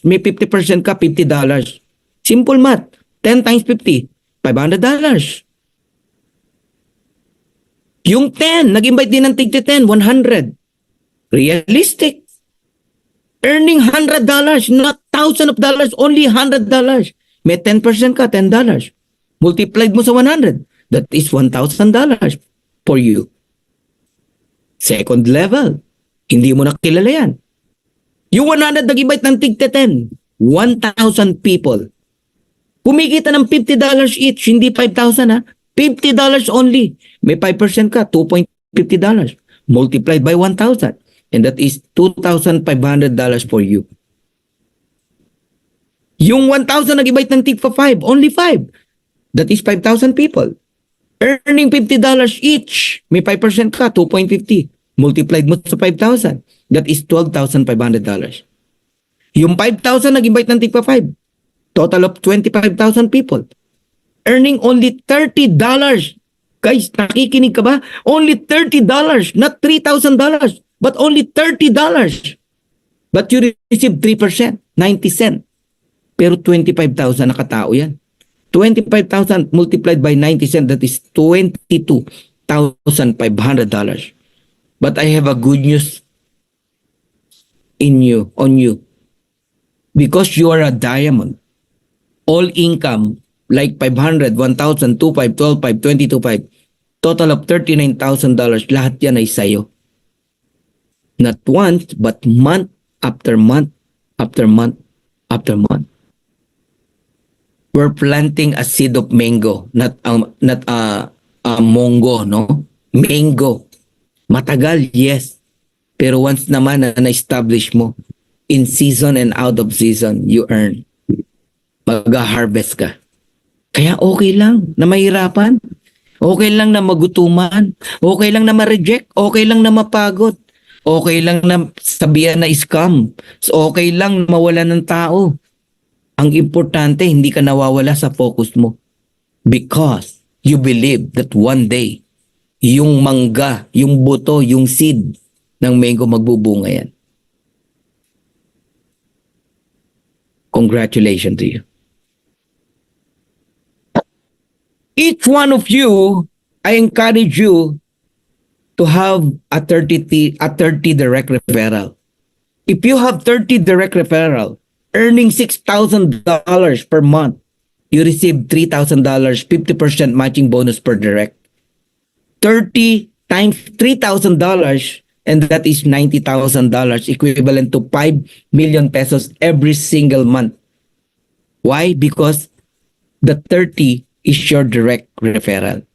may 50% ka, $50. Simple math. 10 times 50, $500. Yung 10, nag-invite din ng tig 10, 100. Realistic. Earning $100, not thousands of dollars, only $100. May 10% ka, $10. Multiplied mo sa 100. That is $1,000 for you. Second level. Hindi mo na kilala yan. Yung 100 nag-invite ng tig 10, 1,000 people. Kumikita ng $50 each, hindi 5,000 ha. $50 only. May 5% ka, $2.50. Multiplied by 1,000. And that is $2,500 for you. Yung 1,000 nag-invite ng tig 5, only 5. That is 5,000 people. Earning $50 each. May 5% ka, 2.50. Multiplied mo sa 5,000. That is $12,500. Yung 5,000 nag-invite ng tig 5. Total of 25,000 people. Earning only $30. Guys, nakikinig ka ba? Only $30. Not $3,000. But only $30. But you receive 3%. 90 cents. Pero 25,000 na katao yan. 25,000 multiplied by 90 cents, that is $22,500. But I have a good news on you. Because you are a diamond. All income, like 500, 1,000, 2,500, 12,500, 22,500, total of $39,000, lahat yan ay sayo. Not once, but month after month, after month, after month. We're planting a seed of mango, not mongo, no? Mango. Matagal, yes. Pero once naman na na-establish mo, in season and out of season, you earn. Mag-harvest ka. Kaya okay lang na mahirapan. Okay lang na magutuman. Okay lang na ma-reject. Okay lang na mapagod. Okay lang na sabihan na scam. Okay lang na mawala ng tao. Ang importante, hindi ka nawawala sa focus mo. Because you believe that one day, yung mangga, yung buto, yung seed ng mango magbubunga yan. Congratulations to you. Each one of you, I encourage you to have a 30 direct referral. If you have 30 direct referral, earning $6,000 per month, you receive $3,000, 50% matching bonus per direct. 30 times $3,000, and that is $90,000, equivalent to 5 million pesos every single month. Why? Because the 30 is your direct referral.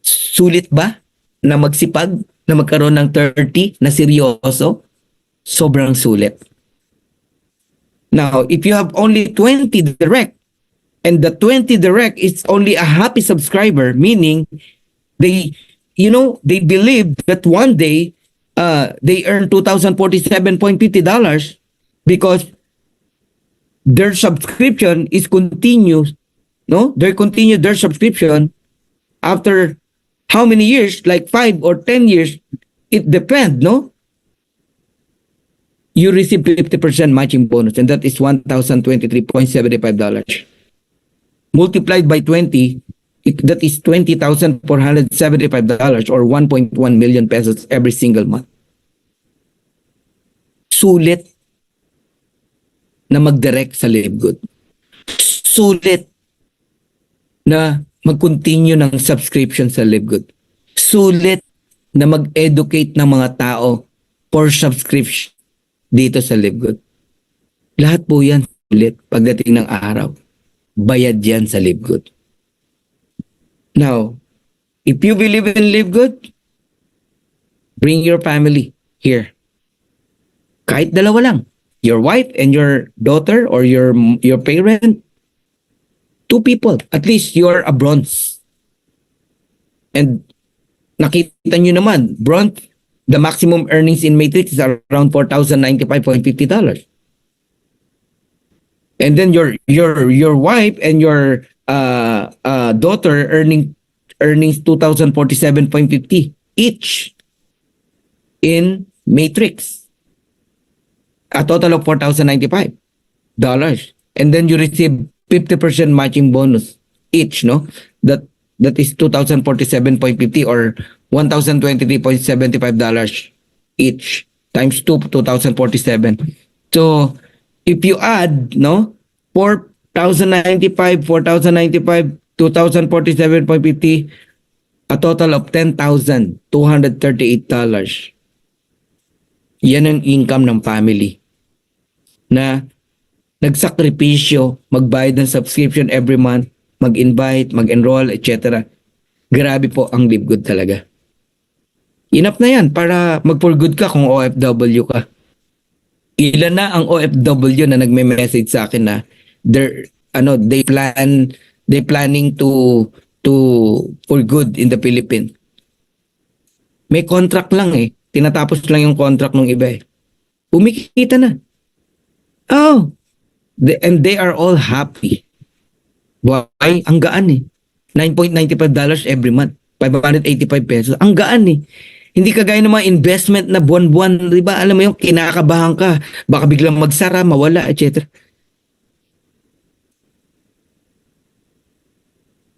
Sulit ba na magsipag na magkaroon ng 30 na seryoso? Sobrang sulit. Now, if you have only 20 direct, and the 20 direct is only a happy subscriber, meaning they believe that one day they earn $2,047.50 because their subscription is continuous. No, they continue their subscription after how many years? Like 5 or 10 years. It depends, no? You receive 50% matching bonus, and that is $1,023.75. Multiplied by 20, that is $20,475 or 1.1 million pesos every single month. Sulit na mag-direct sa LiveGood. Sulit na mag-continue ng subscription sa LiveGood. Sulit na mag-educate ng mga tao for subscription dito sa LiveGood. Lahat po yan sulit pagdating ng araw. Bayad yan sa LiveGood. Now, if you believe in LiveGood, bring your family here. Kahit dalawa lang. Your wife and your daughter or your parent. 2 people. At least you're a bronze. And nakita nyo naman, bronze, the maximum earnings in Matrix is around $4,095.50. And then your wife and your daughter earnings $2,047.50 each in Matrix. A total of $4,095. And then you receive 50% matching bonus each, no? That is $2,047.50 or $1,023.75 each times 2,047. So if you add, no, 4,095, 2,047.50, a total of $10,238. Yan ang income ng family na nagsakripisyo, magbayad ng subscription every month, mag-invite, mag-enroll, etc. Grabe po ang LiveGood talaga. Enough na yan para mag-for good ka kung OFW ka. Ilan na ang OFW na nagme-message sa akin na they planning to for good in the Philippines. May contract lang eh. Tinatapos lang yung contract ng iba eh. Umikita na. Oh, and they are all happy. Why? Ang gaan eh. $9.95 every month. 585 pesos. Ang gaan eh. Hindi kagaya ng mga investment na buwan-buwan, di ba? Alam mo yung kinakabahan ka. Baka biglang magsara, mawala, etc.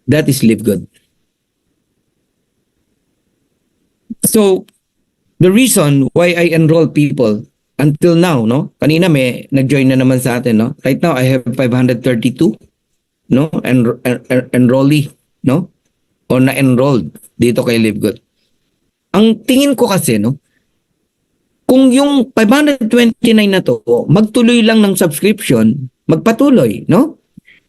That is LiveGood. So, the reason why I enroll people until now, no? Kanina may nag-join na naman sa atin, no? Right now, I have 532, no? Enrollee, no? O na-enrolled dito kay LiveGood. Ang tingin ko kasi, no? Kung yung 529 na to, magtuloy lang ng subscription, magpatuloy, no?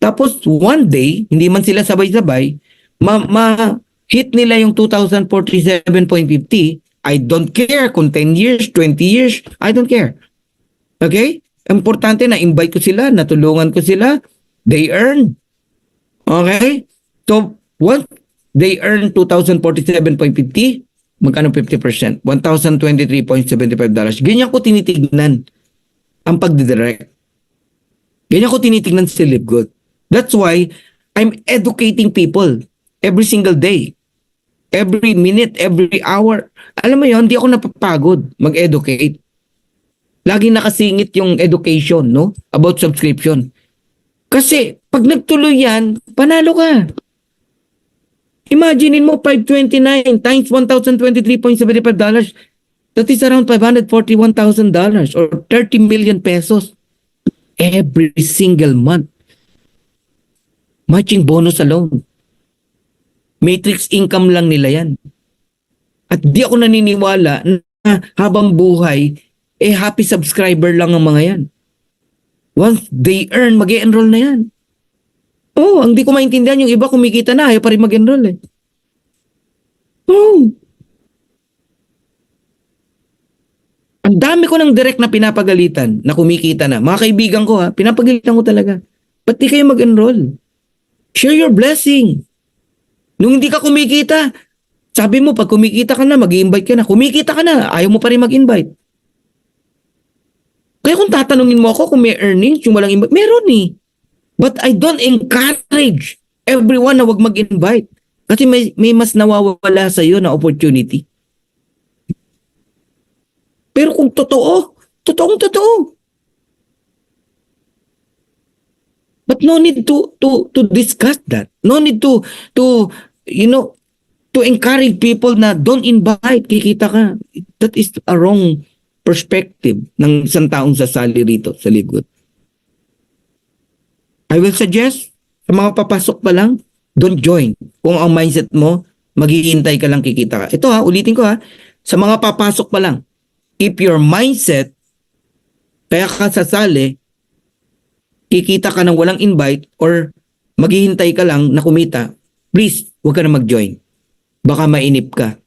Tapos, one day, hindi man sila sabay-sabay, ma-hit nila yung 2,047.50. I don't care kung 10 years, 20 years, I don't care. Okay? Importante na invite ko sila, natulungan ko sila, they earn. Okay? So, once they earn 2,047.50, magkano 50%? $1,023.75. Ganyan ko tinitignan ang pagdidirect. Ganyan ko tinitignan si LiveGood. That's why I'm educating people every single day. Every minute, every hour. Alam mo yun, hindi ako napapagod mag-educate. Lagi nakasingit yung education, no? About subscription. Kasi, pag nagtuloy yan, panalo ka. Imaginein mo, 529 times $1,023.75. That is around $541,000 or 30 million pesos every single month. Matching bonus alone. Matrix income lang nila yan. At di ako naniniwala na habang buhay, happy subscriber lang ang mga yan. Once they earn, mag-enroll na yan. Oh, ang di ko maintindihan yung iba kumikita na, ayaw pa rin mag-enroll eh. Oh. Ang dami ko ng direct na pinapagalitan na kumikita na. Mga kaibigan ko pinapagalitan ko talaga. Ba't di kayo mag-enroll? Share your blessing. Nung hindi ka kumikita, sabi mo pag kumikita ka na, mag-i-invite ka na. Kumikita ka na, ayaw mo pa rin mag-invite. Kaya kung tatanungin mo ako kung may earnings, yung walang invite, meron eh. But I don't encourage everyone na wag mag-invite. Kasi may mas nawawala sa iyo na opportunity. Pero kung totoong totoo. But no need to discuss that. No need to encourage people na don't invite, kikita ka. That is a wrong perspective ng isang taong sasali rito sa Live Good. I will suggest sa mga papasok pa lang, don't join. Kung ang mindset mo, maghihintay ka lang kikita ka. Ito ulitin ko sa mga papasok pa lang, if your mindset, kaya ka sasali, kikita ka ng walang invite or maghihintay ka lang na kumita, please, huwag ka na mag-join. Baka mainip ka.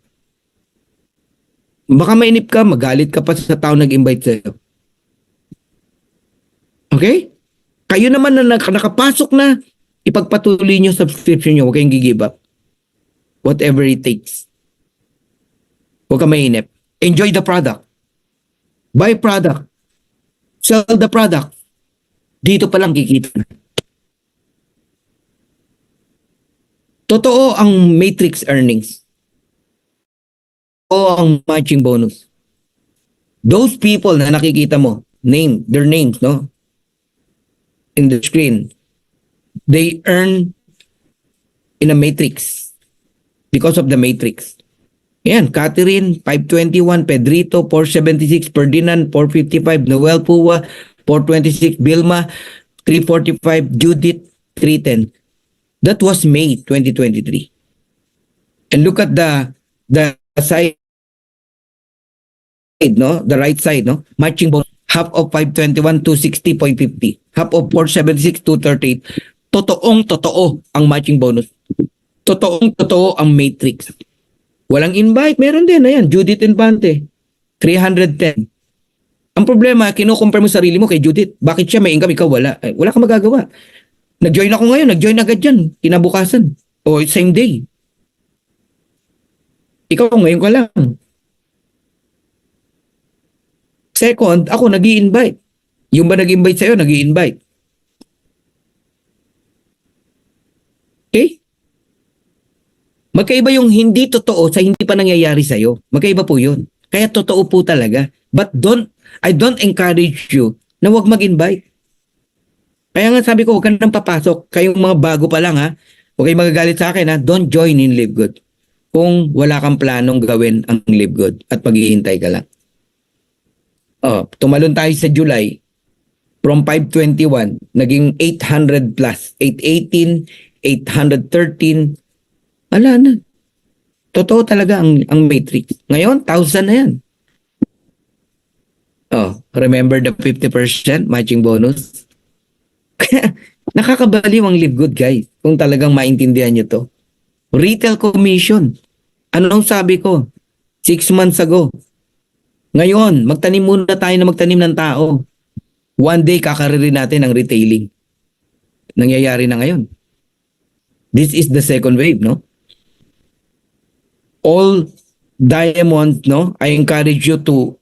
Baka mainip ka, magalit ka pa sa tao nag-invite sa'yo. Okay? Kayo naman na nakapasok na, ipagpatuloy nyo subscription nyo, huwag kayong give up. Whatever it takes. Huwag ka mainip. Enjoy the product. Buy product. Sell the product. Dito pa lang kikita na. Totoo ang matrix earnings. Totoo ang matching bonus. Those people na nakikita mo, their names, no? In the screen, they earn in a matrix because of the matrix. Yan, Catherine, 521, Pedrito, 476, Ferdinand, 455, Noel Pua, 426, Vilma, 345, Judith, 310. That was May 2023. And look at the side, no? The right side, no? Matching bonus. Half of 521, 260.50. Half of 476, 238. Totoo ang matching bonus. Totoo ang matrix. Walang invite, meron din. Ayan, Judith Infante, 310. Ang problema, kinukumpare mo sarili mo kay Judith. Bakit siya may income, ikaw wala? Ay, wala kang magagawa. Nag-join ako ngayon, nag-join agad yan. Kinabukasan. O same day. Ikaw ngayon ka lang. Second, ako nag-i-invite. Yung ba nag-invite sa'yo, nag-i-invite. Okay? Magkaiba yung hindi totoo sa hindi pa nangyayari sa'yo. Magkaiba po yun. Kaya totoo po talaga. But I don't encourage you na huwag mag-invite. Kaya nga sabi ko, huwag ka nang papasok. Kayong mga bago pa lang huwag kayong magagalit sa akin don't join in Live Good. Kung wala kang planong gawin ang Live Good at maghihintay ka lang. Tumalon tayo sa July. From 521, naging 800 plus. 818, 813. Ala na. Totoo talaga ang matrix. Ngayon, 1,000 na yan. Remember the 50% matching bonus? Nakakabaliw ang Live Good, guys. Kung talagang maintindihan nyo to. Retail commission. Anong sabi ko? 6 months ago. Ngayon, magtanim muna tayo na magtanim ng tao. One day, kakaririn natin ang retailing. Nangyayari na ngayon. This is the second wave, no? All diamonds, no? I encourage you to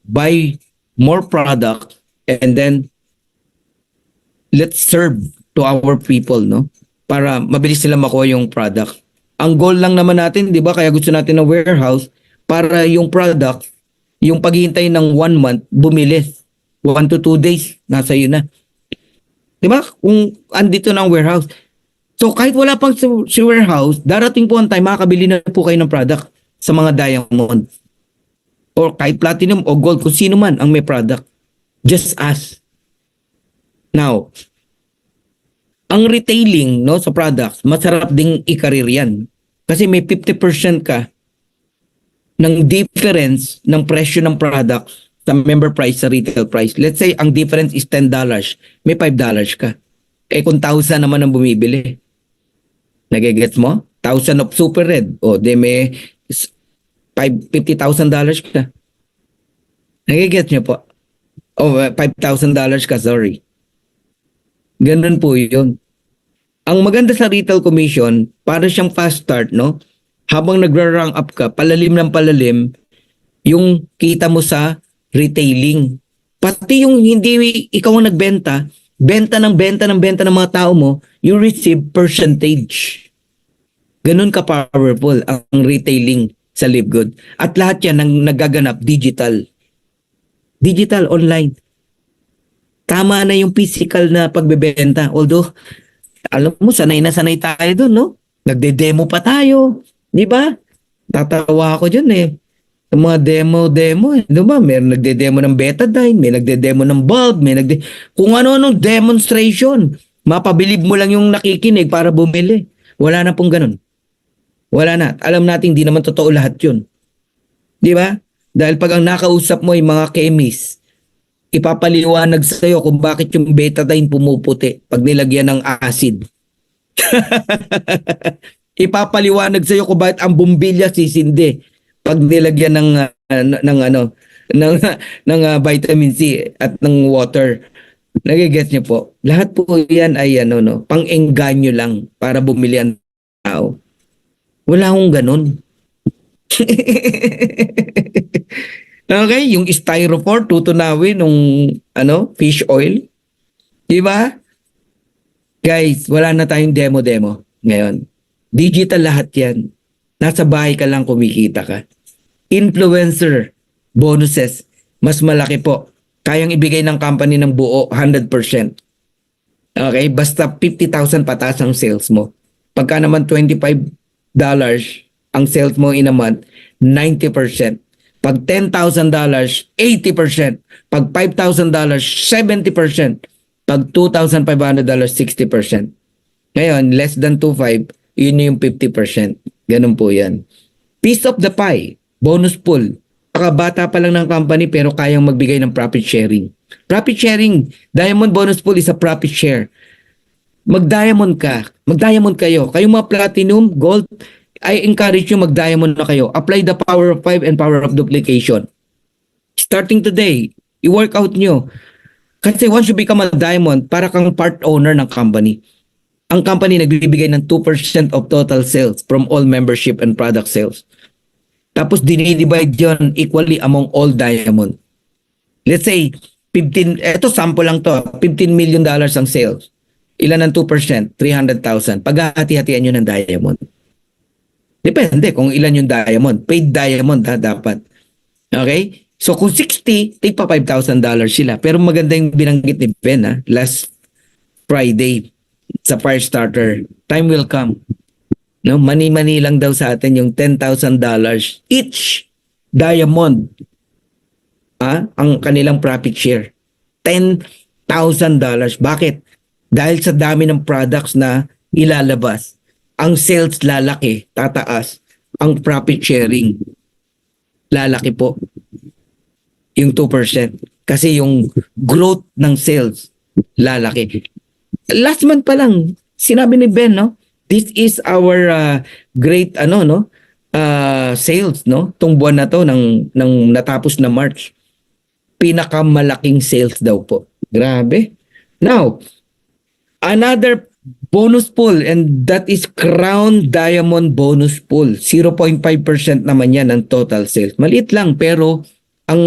buy more product and then let's serve to our people, no? Para mabilis sila makuha yung product. Ang goal lang naman natin, di ba? Kaya gusto natin ng warehouse para yung product Yung paghihintay ng 1 month, bumilis. 1 to 2 days, nasa iyo na. Di ba? Kung andito ng warehouse. So kahit wala pang si warehouse, darating po ang time, makakabili na po kayo ng product sa mga diamond. Or kahit platinum o gold, kung sino man ang may product. Just ask. Now, ang retailing no sa products, masarap ding i-career yan. Kasi may 50% ka ng difference ng presyo ng products sa member price sa retail price. Let's say ang difference is $10, may $5 ka. Eh kung 1,000 naman ang bumibili. Nagigets mo? 1,000 of super red. O de may $50,000 ka. Nagigets niyo po? O $5,000 ka, sorry. Ganun po yun. Ang maganda sa retail commission, para siyang fast start, no? Habang nagra-rank up ka, palalim ng palalim, yung kita mo sa retailing. Pati yung hindi ikaw ang nagbenta, benta ng mga tao mo, you receive percentage. Ganun ka powerful ang retailing sa LiveGood. At lahat yan ang nagaganap digital. Digital, online. Tama na yung physical na pagbebenta. Although, alam mo, sanay na sanay tayo doon, no? Nagde-demo pa tayo. Di ba? Tatawa ako dyan eh. Yung mga demo eh. Di ba? May nagde-demo ng betadine, may nagde-demo ng bulb, kung ano-anong demonstration. Mapabilib mo lang yung nakikinig para bumili. Wala na pong ganun. Wala na. Alam natin, di naman totoo lahat yun. Di ba? Dahil pag ang nakausap mo yung mga chemist, ipapaliwanag sa'yo kung bakit yung betadine pumuputi pag nilagyan ng acid. Ipapaliwanag sa'yo kung bakit ang bumbilya sisindi pag nilagyan ng vitamin C at ng water. Nagigets niyo po? Lahat po yan ay pang-engganyo lang para bumili ang tao. Wala akong ganun. Okay, yung styrofoam tutunawin nung fish oil. 'Di ba? Guys, wala na tayong demo ngayon. Digital lahat 'yan. Nasa bahay ka lang kumikita ka. Influencer bonuses, mas malaki po. Kayang ibigay ng company ng buo 100%. Okay, basta 50,000 pataas ang sales mo. Pagka naman $25 ang sales mo in a month, 90%. Pag $10,000, 80%. Pag $5,000, 70%. Pag $2,500, 60%. Ngayon, less than 2,500, yun yung 50%. Ganun po yan. Piece of the pie, bonus pool. Bata pa lang ng company pero kayang magbigay ng profit sharing. Profit sharing, Diamond Bonus Pool is a profit share. Mag-diamond kayo. Kayong mga platinum, gold, I encourage you mag-diamond na kayo. Apply the power of 5 and power of duplication. Starting today, i-work out nyo. Kasi once you become a diamond, para kang part owner ng company. Ang company nagbibigay ng 2% of total sales from all membership and product sales. Tapos dinidivide yun equally among all diamond. Let's say, sample lang to, $15 million ang sales. Ilan ang 2%? 300,000. Paghahati-hatian nyo ng diamond. Depende kung ilan yung diamond. Paid diamond dapat. Okay? So kung 60, take pa $5,000 sila. Pero maganda yung binanggit ni Ben last Friday sa Firestarter. Time will come. No, mani-mani lang daw sa atin yung $10,000 each diamond. Ang kanilang profit share. $10,000. Bakit? Dahil sa dami ng products na ilalabas. Ang sales lalaki, tataas. Ang profit sharing, lalaki po. Yung 2%. Kasi yung growth ng sales, lalaki. Last month pa lang, sinabi ni Ben, no? This is our great, sales, no? Tung buwan na to, ng natapos na March. Pinakamalaking sales daw po. Grabe. Now, another bonus pool, and that is Crown Diamond Bonus Pool. 0.5% naman yan ng total sales. Maliit lang, pero ang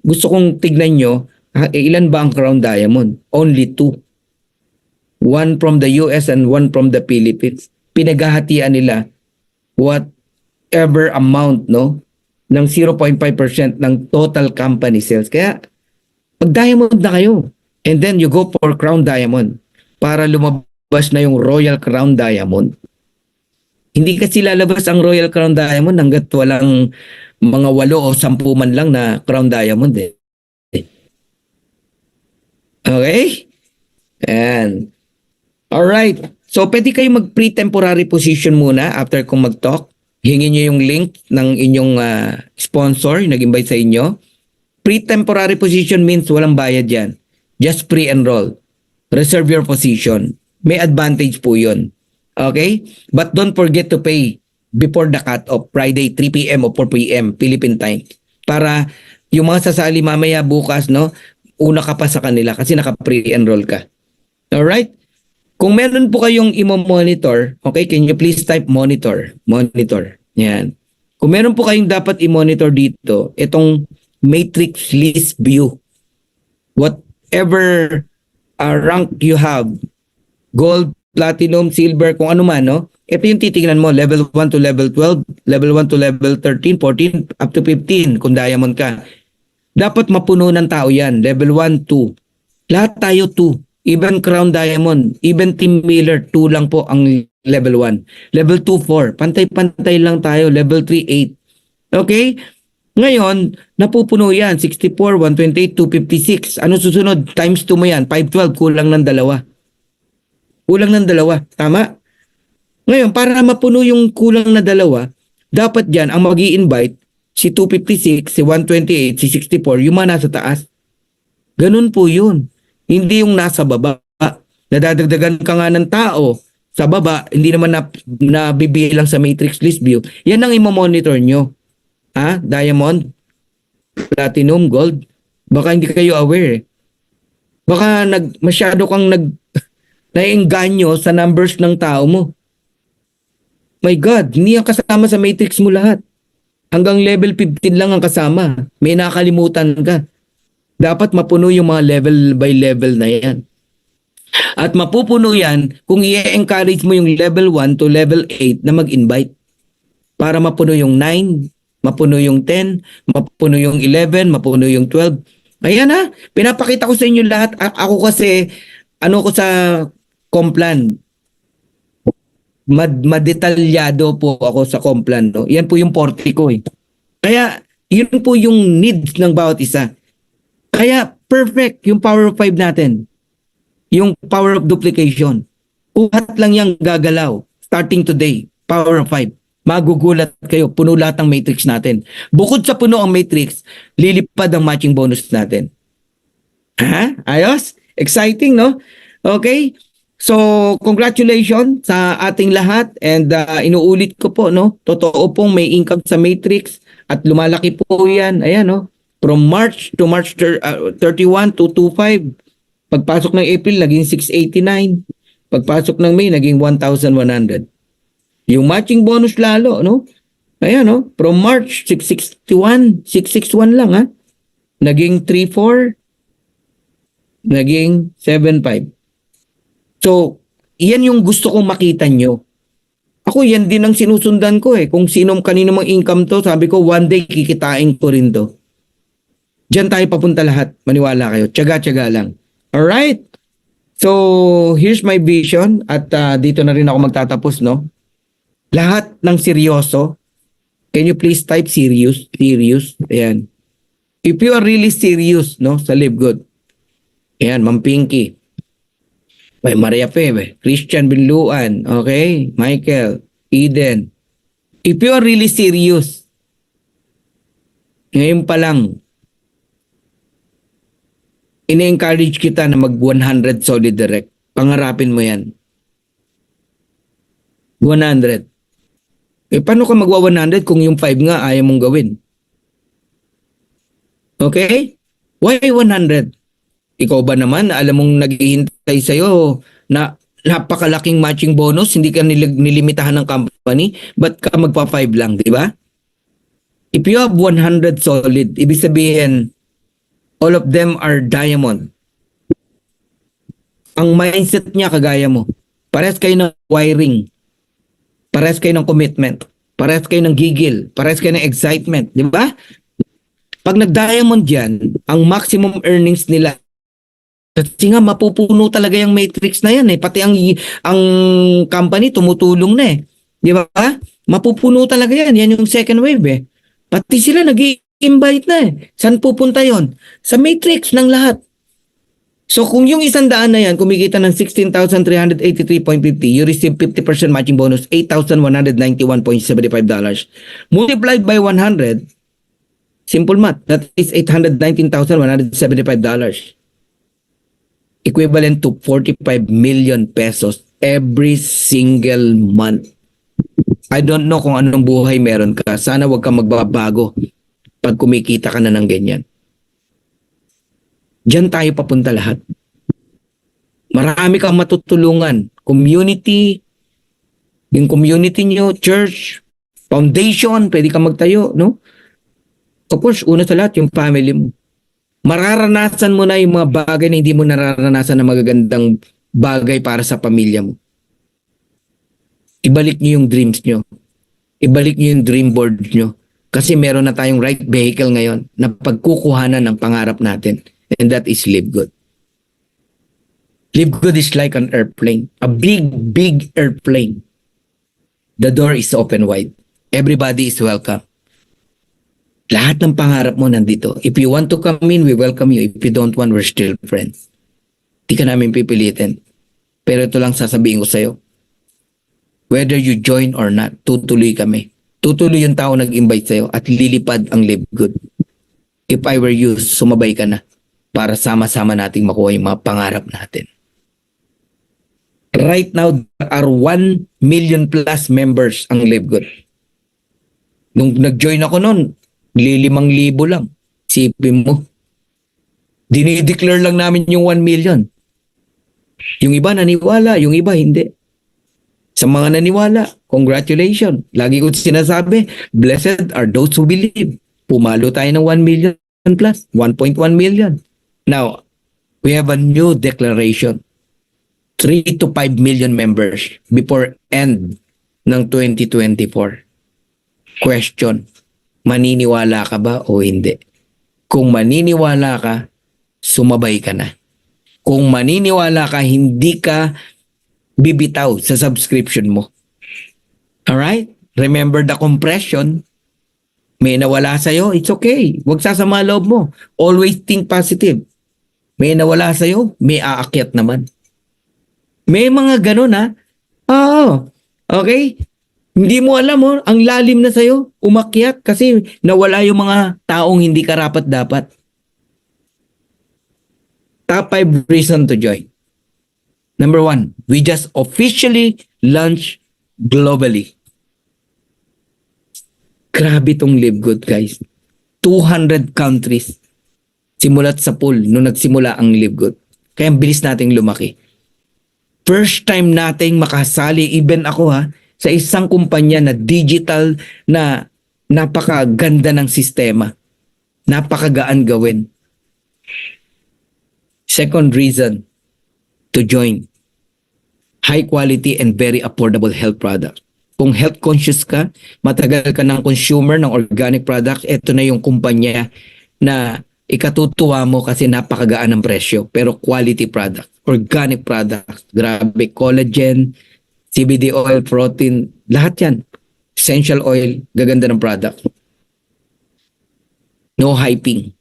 gusto kong tignan nyo, ilan ba ang Crown Diamond? Only 2. One from the US and one from the Philippines. Pinaghahatian nila whatever amount, no? ng 0.5% ng total company sales. Kaya, mag-diamond na kayo. And then you go for Crown Diamond para lumabas na yung Royal Crown Diamond. Hindi kasi lalabas ang Royal Crown Diamond hanggat walang mga 8 o 10 man lang na Crown Diamond eh. Okay? And alright. So, pwede kayo mag-pre-temporary position muna after kung mag-talk. Hingin nyo yung link ng inyong sponsor, nag-invite sa inyo. Pre-temporary position means walang bayad yan. Just pre-enroll. Reserve your position. May advantage po yun. Okay? But don't forget to pay before the cut-off, Friday, 3 p.m. o 4 p.m. Philippine time. Para yung mga sasali mamaya bukas, no, una ka pa sa kanila kasi naka-pre-enroll ka. Alright? Kung meron po kayong i-monitor, okay, can you please type monitor? Monitor. Yan. Kung meron po kayong dapat i-monitor dito, itong matrix list view. Whatever rank you have, gold, platinum, silver, kung ano man, no? Ito yung titingnan mo, level 1 to level 12, level 1 to level 13, 14, up to 15 kung diamond ka. Dapat mapuno ng tao yan. Level 1, 2. Lahat tayo 2. Even Crown Diamond, even Team Miller, 2 lang po ang level 1. Level 2, 4. Pantay-pantay lang tayo. Level 3, 8. Okay? Ngayon, napupuno yan. 64, 128, 256. Ano susunod? Times 2 mo yan. 512, kulang ng 2. Kulang ng 2. Tama? Ngayon, para mapuno yung kulang na 2, dapat dyan ang mag-i-invite si 256, si 128, si 64, yung mga nasa taas. Ganun po yun. Hindi yung nasa baba. Nadadagdagan ka nga ng tao sa baba, hindi naman nabibilang sa matrix list view. Yan ang imo-monitor nyo. Ha? Diamond, platinum, gold. Baka hindi kayo aware. Baka masyado kang naiengganyo sa numbers ng tao mo. My God, hindi ang kasama sa matrix mo lahat. Hanggang level 15 lang ang kasama. May nakalimutan ka. Dapat mapuno yung mga level by level na yan. At mapupuno yan kung i-encourage mo yung level 1 to level 8 na mag-invite. Para mapuno yung 9, mapuno yung 10, mapuno yung 11, mapuno yung 12. Ayan ha, pinapakita ko sa inyo lahat. Ako kasi, ko sa Complan. Madetalyado po ako sa Complan. No? Yan po yung 40 ko eh. Kaya, yun po yung needs ng bawat isa. Kaya perfect yung power of 5 natin. Yung power of duplication. Lahat lang yung gagalaw. Starting today, power of 5. Magugulat kayo, puno lahat ng matrix natin. Bukod sa puno ang matrix, lilipad ang matching bonus natin. Ha? Ayos? Exciting, no? Okay? So, congratulations sa ating lahat and inuulit ko po, no? Totoo pong may income sa matrix at lumalaki po yan. Ayan, no? From March to March 31 to 25. Pagpasok ng April, naging 689. Pagpasok ng May, naging 1,100. Yung matching bonus lalo, no? Ayan, no? From March, 661 lang, ha? Naging 34. Naging 75. So, yan yung gusto kong makita nyo. Ako, yan din ang sinusundan ko eh. Kung kanino mang income to, sabi ko, one day kikitain ko rin to. Diyan tayo papunta lahat. Maniwala kayo. Tiyaga-tiyaga lang. Alright? So, here's my vision. At dito na rin ako magtatapos, no? Lahat ng seryoso. Can you please type serious? Serious. Ayan. If you are really serious, no? Sa Live Good. Ayan, Ma'am Pinky. May Maria Febe. Christian Binluan. Okay? Michael. Eden. If you are really serious, ngayon pa lang, ine-encourage kita na mag 100 solid direct. Pangarapin mo yan. 100. Eh, paano ka magwa 100 kung yung 5 nga ayaw mong gawin? Okay? Why 100? Ikaw ba naman, alam mong naghihintay sa'yo na napakalaking matching bonus, hindi ka nilimitahan ng company, ba't ka magpa 5 lang, di ba? If you have 100 solid, ibig sabihin, all of them are diamond. Ang mindset niya kagaya mo. Parehas kayo ng wiring. Parehas kayo ng commitment. Parehas kayo ng gigil. Parehas kayo ng excitement. Di ba? Pag nag-diamond yan, ang maximum earnings nila, kasi nga mapupuno talaga yung matrix na yan eh. Pati ang company tumutulong na eh. Di ba? Mapupuno talaga yan. Yan yung second wave eh. Pati sila nag-i-invite na eh. Saan pupunta yon? Sa matrix ng lahat. So kung yung 100 na yan, kumikita ng 16,383.50, you receive 50% matching bonus, $8,191.75. Multiplied by 100, simple math, that is $819,175. Equivalent to 45 million pesos every single month. I don't know kung anong buhay meron ka. Sana wag kang magbabago pag kumikita ka na ng ganyan. Diyan tayo papunta lahat. Marami kang matutulungan. Community, yung community nyo, church, foundation, pwede kang magtayo, no? Of course, una sa lahat, yung family mo. Mararanasan mo na yung mga bagay na hindi mo nararanasan na magagandang bagay para sa pamilya mo. Ibalik nyo yung dreams nyo. Ibalik nyo yung dream board nyo. Kasi meron na tayong right vehicle ngayon na pagkukuhanan ng pangarap natin. And that is Live Good. Live Good is like an airplane. A big, big airplane. The door is open wide. Everybody is welcome. Lahat ng pangarap mo nandito. If you want to come in, we welcome you. If you don't want, we're still friends. Di ka namin pipilitin. Pero ito lang sasabihin ko sa'yo. Whether you join or not, tutuloy kami. Tutuloy yung tao nag-invite sa'yo at lilipad ang Live Good. If I were you, sumabay ka na para sama-sama nating makuha yung mga pangarap natin. Right now, there are 1 million plus members ang Live Good. Nung nag-join ako noon, 5,000 lang. Sipin mo. Dinideclare lang namin yung 1 million. Yung iba naniwala, yung iba hindi. Sa mga naniwala, congratulations. Lagi ko sinasabi, blessed are those who believe. Pumalo tayo ng 1 million plus, 1.1 million. Now, we have a new declaration. 3 to 5 million members before end ng 2024. Question, maniniwala ka ba o hindi? Kung maniniwala ka, sumabay ka na. Kung maniniwala ka, hindi ka bibitaw sa subscription mo. Alright? Remember the compression. May nawala sa'yo, it's okay. Huwag sasama loob mo. Always think positive. May nawala sa'yo, may aakyat naman. May mga ganun ha. Oo. Okay? Hindi mo alam mo, ang lalim na sa'yo, umakyat kasi nawala yung mga taong hindi karapat-dapat. Top 5 reason to join. Number 1, we just officially launched globally. Grabe tong Live Good, guys. 200 countries. Simulat sa pool nung nagsimula ang Live Good. Kaya ang bilis nating lumaki. First time nating makasali, even ako ha, sa isang kumpanya na digital na napakaganda ng sistema. Napakagaan gawin. Second reason to join. High quality and very affordable health products. Kung health conscious ka, matagal ka ng consumer ng organic products, ito na yung kumpanya na ikatutuwa mo kasi napakagaan ng presyo. Pero quality products, organic products, grabe, collagen, CBD oil, protein, lahat yan. Essential oil, gaganda ng product. No hyping.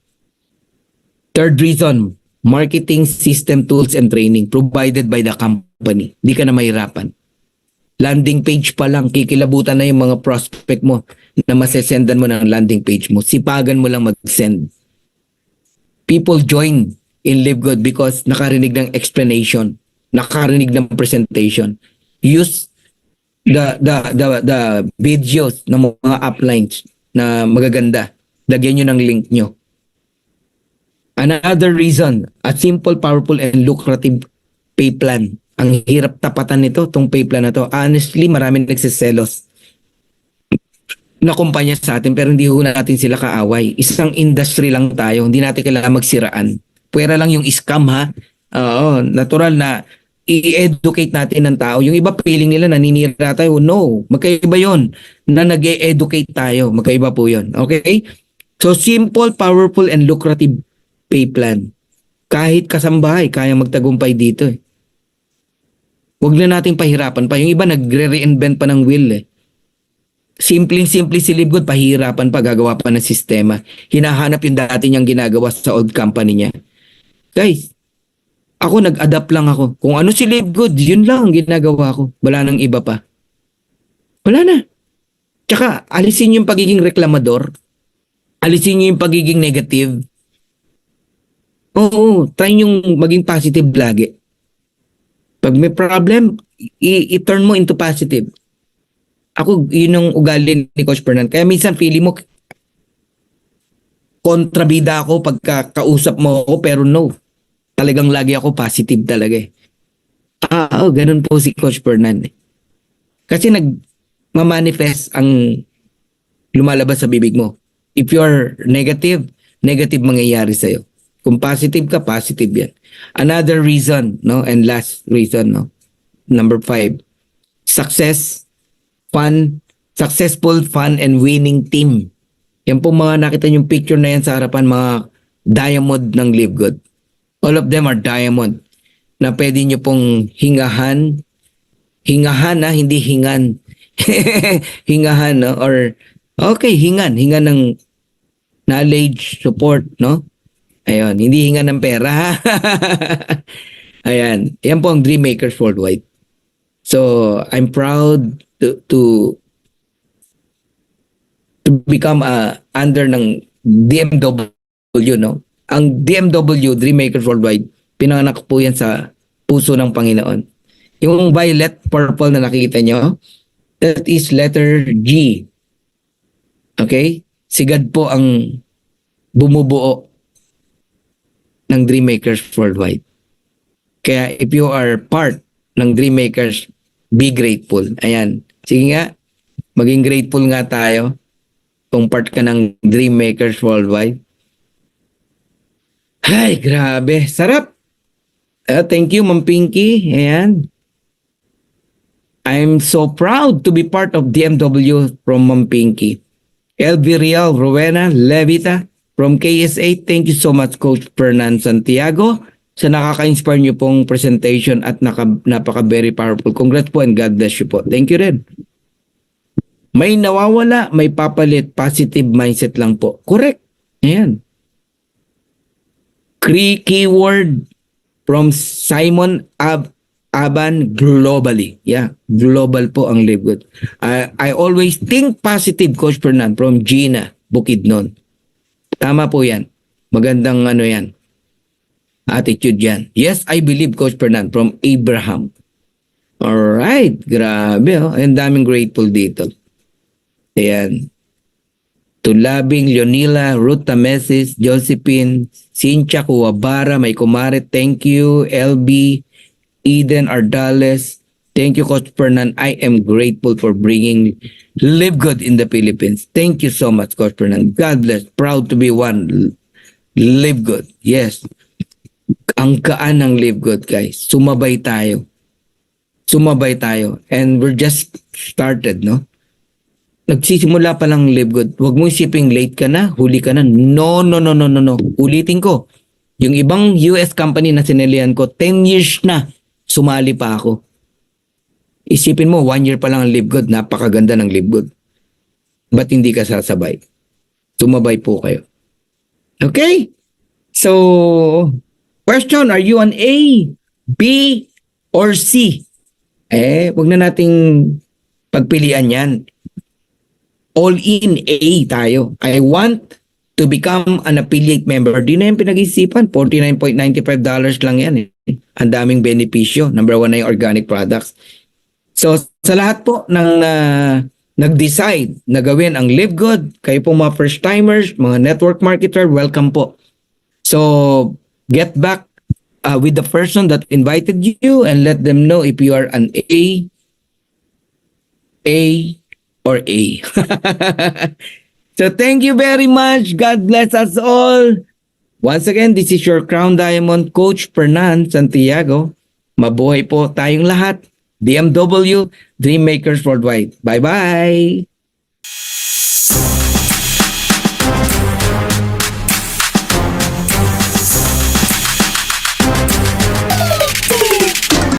Third reason, marketing system tools and training provided by the company. Di ka na mahirapan. Landing page pa lang, kikilabutan na yung mga prospect mo na masesendan mo ng landing page mo. Sipagan mo lang mag-send. People join in Live Good because nakarinig ng explanation, nakarinig ng presentation. Use the videos ng mga uplines na magaganda. Lagyan nyo ng link nyo. Another reason, a simple, powerful, and lucrative pay plan. Ang hirap tapatan nito, tong pay plan na to. Honestly, maraming nagsiselos na kumpanya sa atin pero hindi ho natin sila kaaway. Isang industry lang tayo, hindi natin kailangan magsiraan. Pwera lang yung scam ha. Oo, natural na i-educate natin ng tao. Yung iba feeling nila naninira tayo. No, magkaiba yon na nag-e-educate tayo. Magkaiba po yon. Okay? So simple, powerful, and lucrative pay plan. Kahit kasambahay, kaya magtagumpay dito eh. Huwag na nating pahirapan pa. Yung iba nagre-reinvent pa ng wheel eh. Simpleng-simple si Live Good, pahirapan pa, gagawa pa ng sistema. Hinahanap yung dati niyang ginagawa sa old company niya. Guys, ako nag-adapt lang ako. Kung ano si Live Good, yun lang ang ginagawa ko. Wala nang iba pa. Wala na. Tsaka, alisin yung pagiging reklamador. Alisin nyo yung pagiging negative. Oo, try yung maging positive lagi. Pag may problem, i-turn mo into positive. Ako, yun yung ugali ni Coach Fernan. Kaya minsan feeling mo, kontrabida ako pagka kausap mo ako, pero no. Talagang lagi ako positive talaga eh. Ganun po si Coach Fernan. Kasi nag-manifest ang lumalabas sa bibig mo. If you're negative, negative mangyayari sa'yo. Kung positive ka, positive yan. Another reason, no? And last reason, no? Number 5. Successful, fun, and winning team. Yan po mga nakita yung picture na yan sa harapan, mga diamond ng Live Good. All of them are diamond. Na pwede nyo pong hingahan. Hingahan na, hindi hingan. Hingahan, no? Or, okay, hingan. Hingan ng knowledge, support, no? Ayun, hindi hingan ng pera. Ayan, yan po ang Dream Makers Worldwide. So, I'm proud to become under ng DMW, no? Ang DMW, Dream Makers Worldwide, pinanganak po yan sa puso ng Panginoon. Yung violet purple na nakikita nyo, that is letter G. Okay? Si God po ang bumubuo ng Dream Makers Worldwide. Kaya if you are part ng Dream Makers, be grateful. Ayan. Sige nga, maging grateful nga tayo kung part ka ng Dream Makers Worldwide. Ay, grabe. Sarap. Thank you, Ma'am Pinky. Ayan. I'm so proud to be part of DMW from Ma'am Pinky. LV Real, Rowena, Levita, from KSA, thank you so much, Coach Fernan Santiago, sa nakaka-inspire niyo pong presentation at napaka-very powerful. Congrats po and God bless you po. Thank you rin. May nawawala, may papalit, positive mindset lang po. Correct. Ayan. Keyword from Simon Aban globally. Yeah, global po ang Live Good. I always think positive, Coach Fernan, from Gina Bukidnon. Tama po yan. Magandang yan. Attitude yan. Yes, I believe, Coach Fernan, from Abraham. Alright. Grabe. Ang daming grateful dito. Ayan. Tulabing, Leonila, Ruth Tamesis, Josephine, Cynthia Kuwabara, may kumare, thank you. LB, Eden Ardales, thank you, Coach Fernan. I am grateful for bringing Live Good in the Philippines. Thank you so much, Coach Fernan. God bless. Proud to be one. Live Good. Yes. Ang gaan ng Live Good, guys. Sumabay tayo. Sumabay tayo. And we're just started, no? Nagsisimula pa lang Live Good. Huwag mo isiping late ka na, huli ka na. No. Ulitin ko. Yung ibang US company na sinilihan ko, 10 years na, sumali pa ako. Isipin mo, 1 year pa lang ang Live Good. Napakaganda ng Live Good. Ba't hindi ka sasabay? Sumabay po kayo. Okay? So, question, are you an A, B, or C? Wag na nating pagpilian yan. All in A tayo. I want to become an affiliate member. Di na yung pinag-isipan. $49.95 lang yan. Ang daming benepisyo. Number 1 na yung organic products. So, sa lahat po ng nag-decide na gawin ang Live Good, kayo po mga first-timers, mga network marketer, welcome po. So, get back with the person that invited you and let them know if you are an A, or A. So thank you very much. God bless us all. Once again, this is your Crown Diamond Coach Fernan Santiago. Mabuhay po tayong lahat. BMW Dreammakers Worldwide. Bye-bye!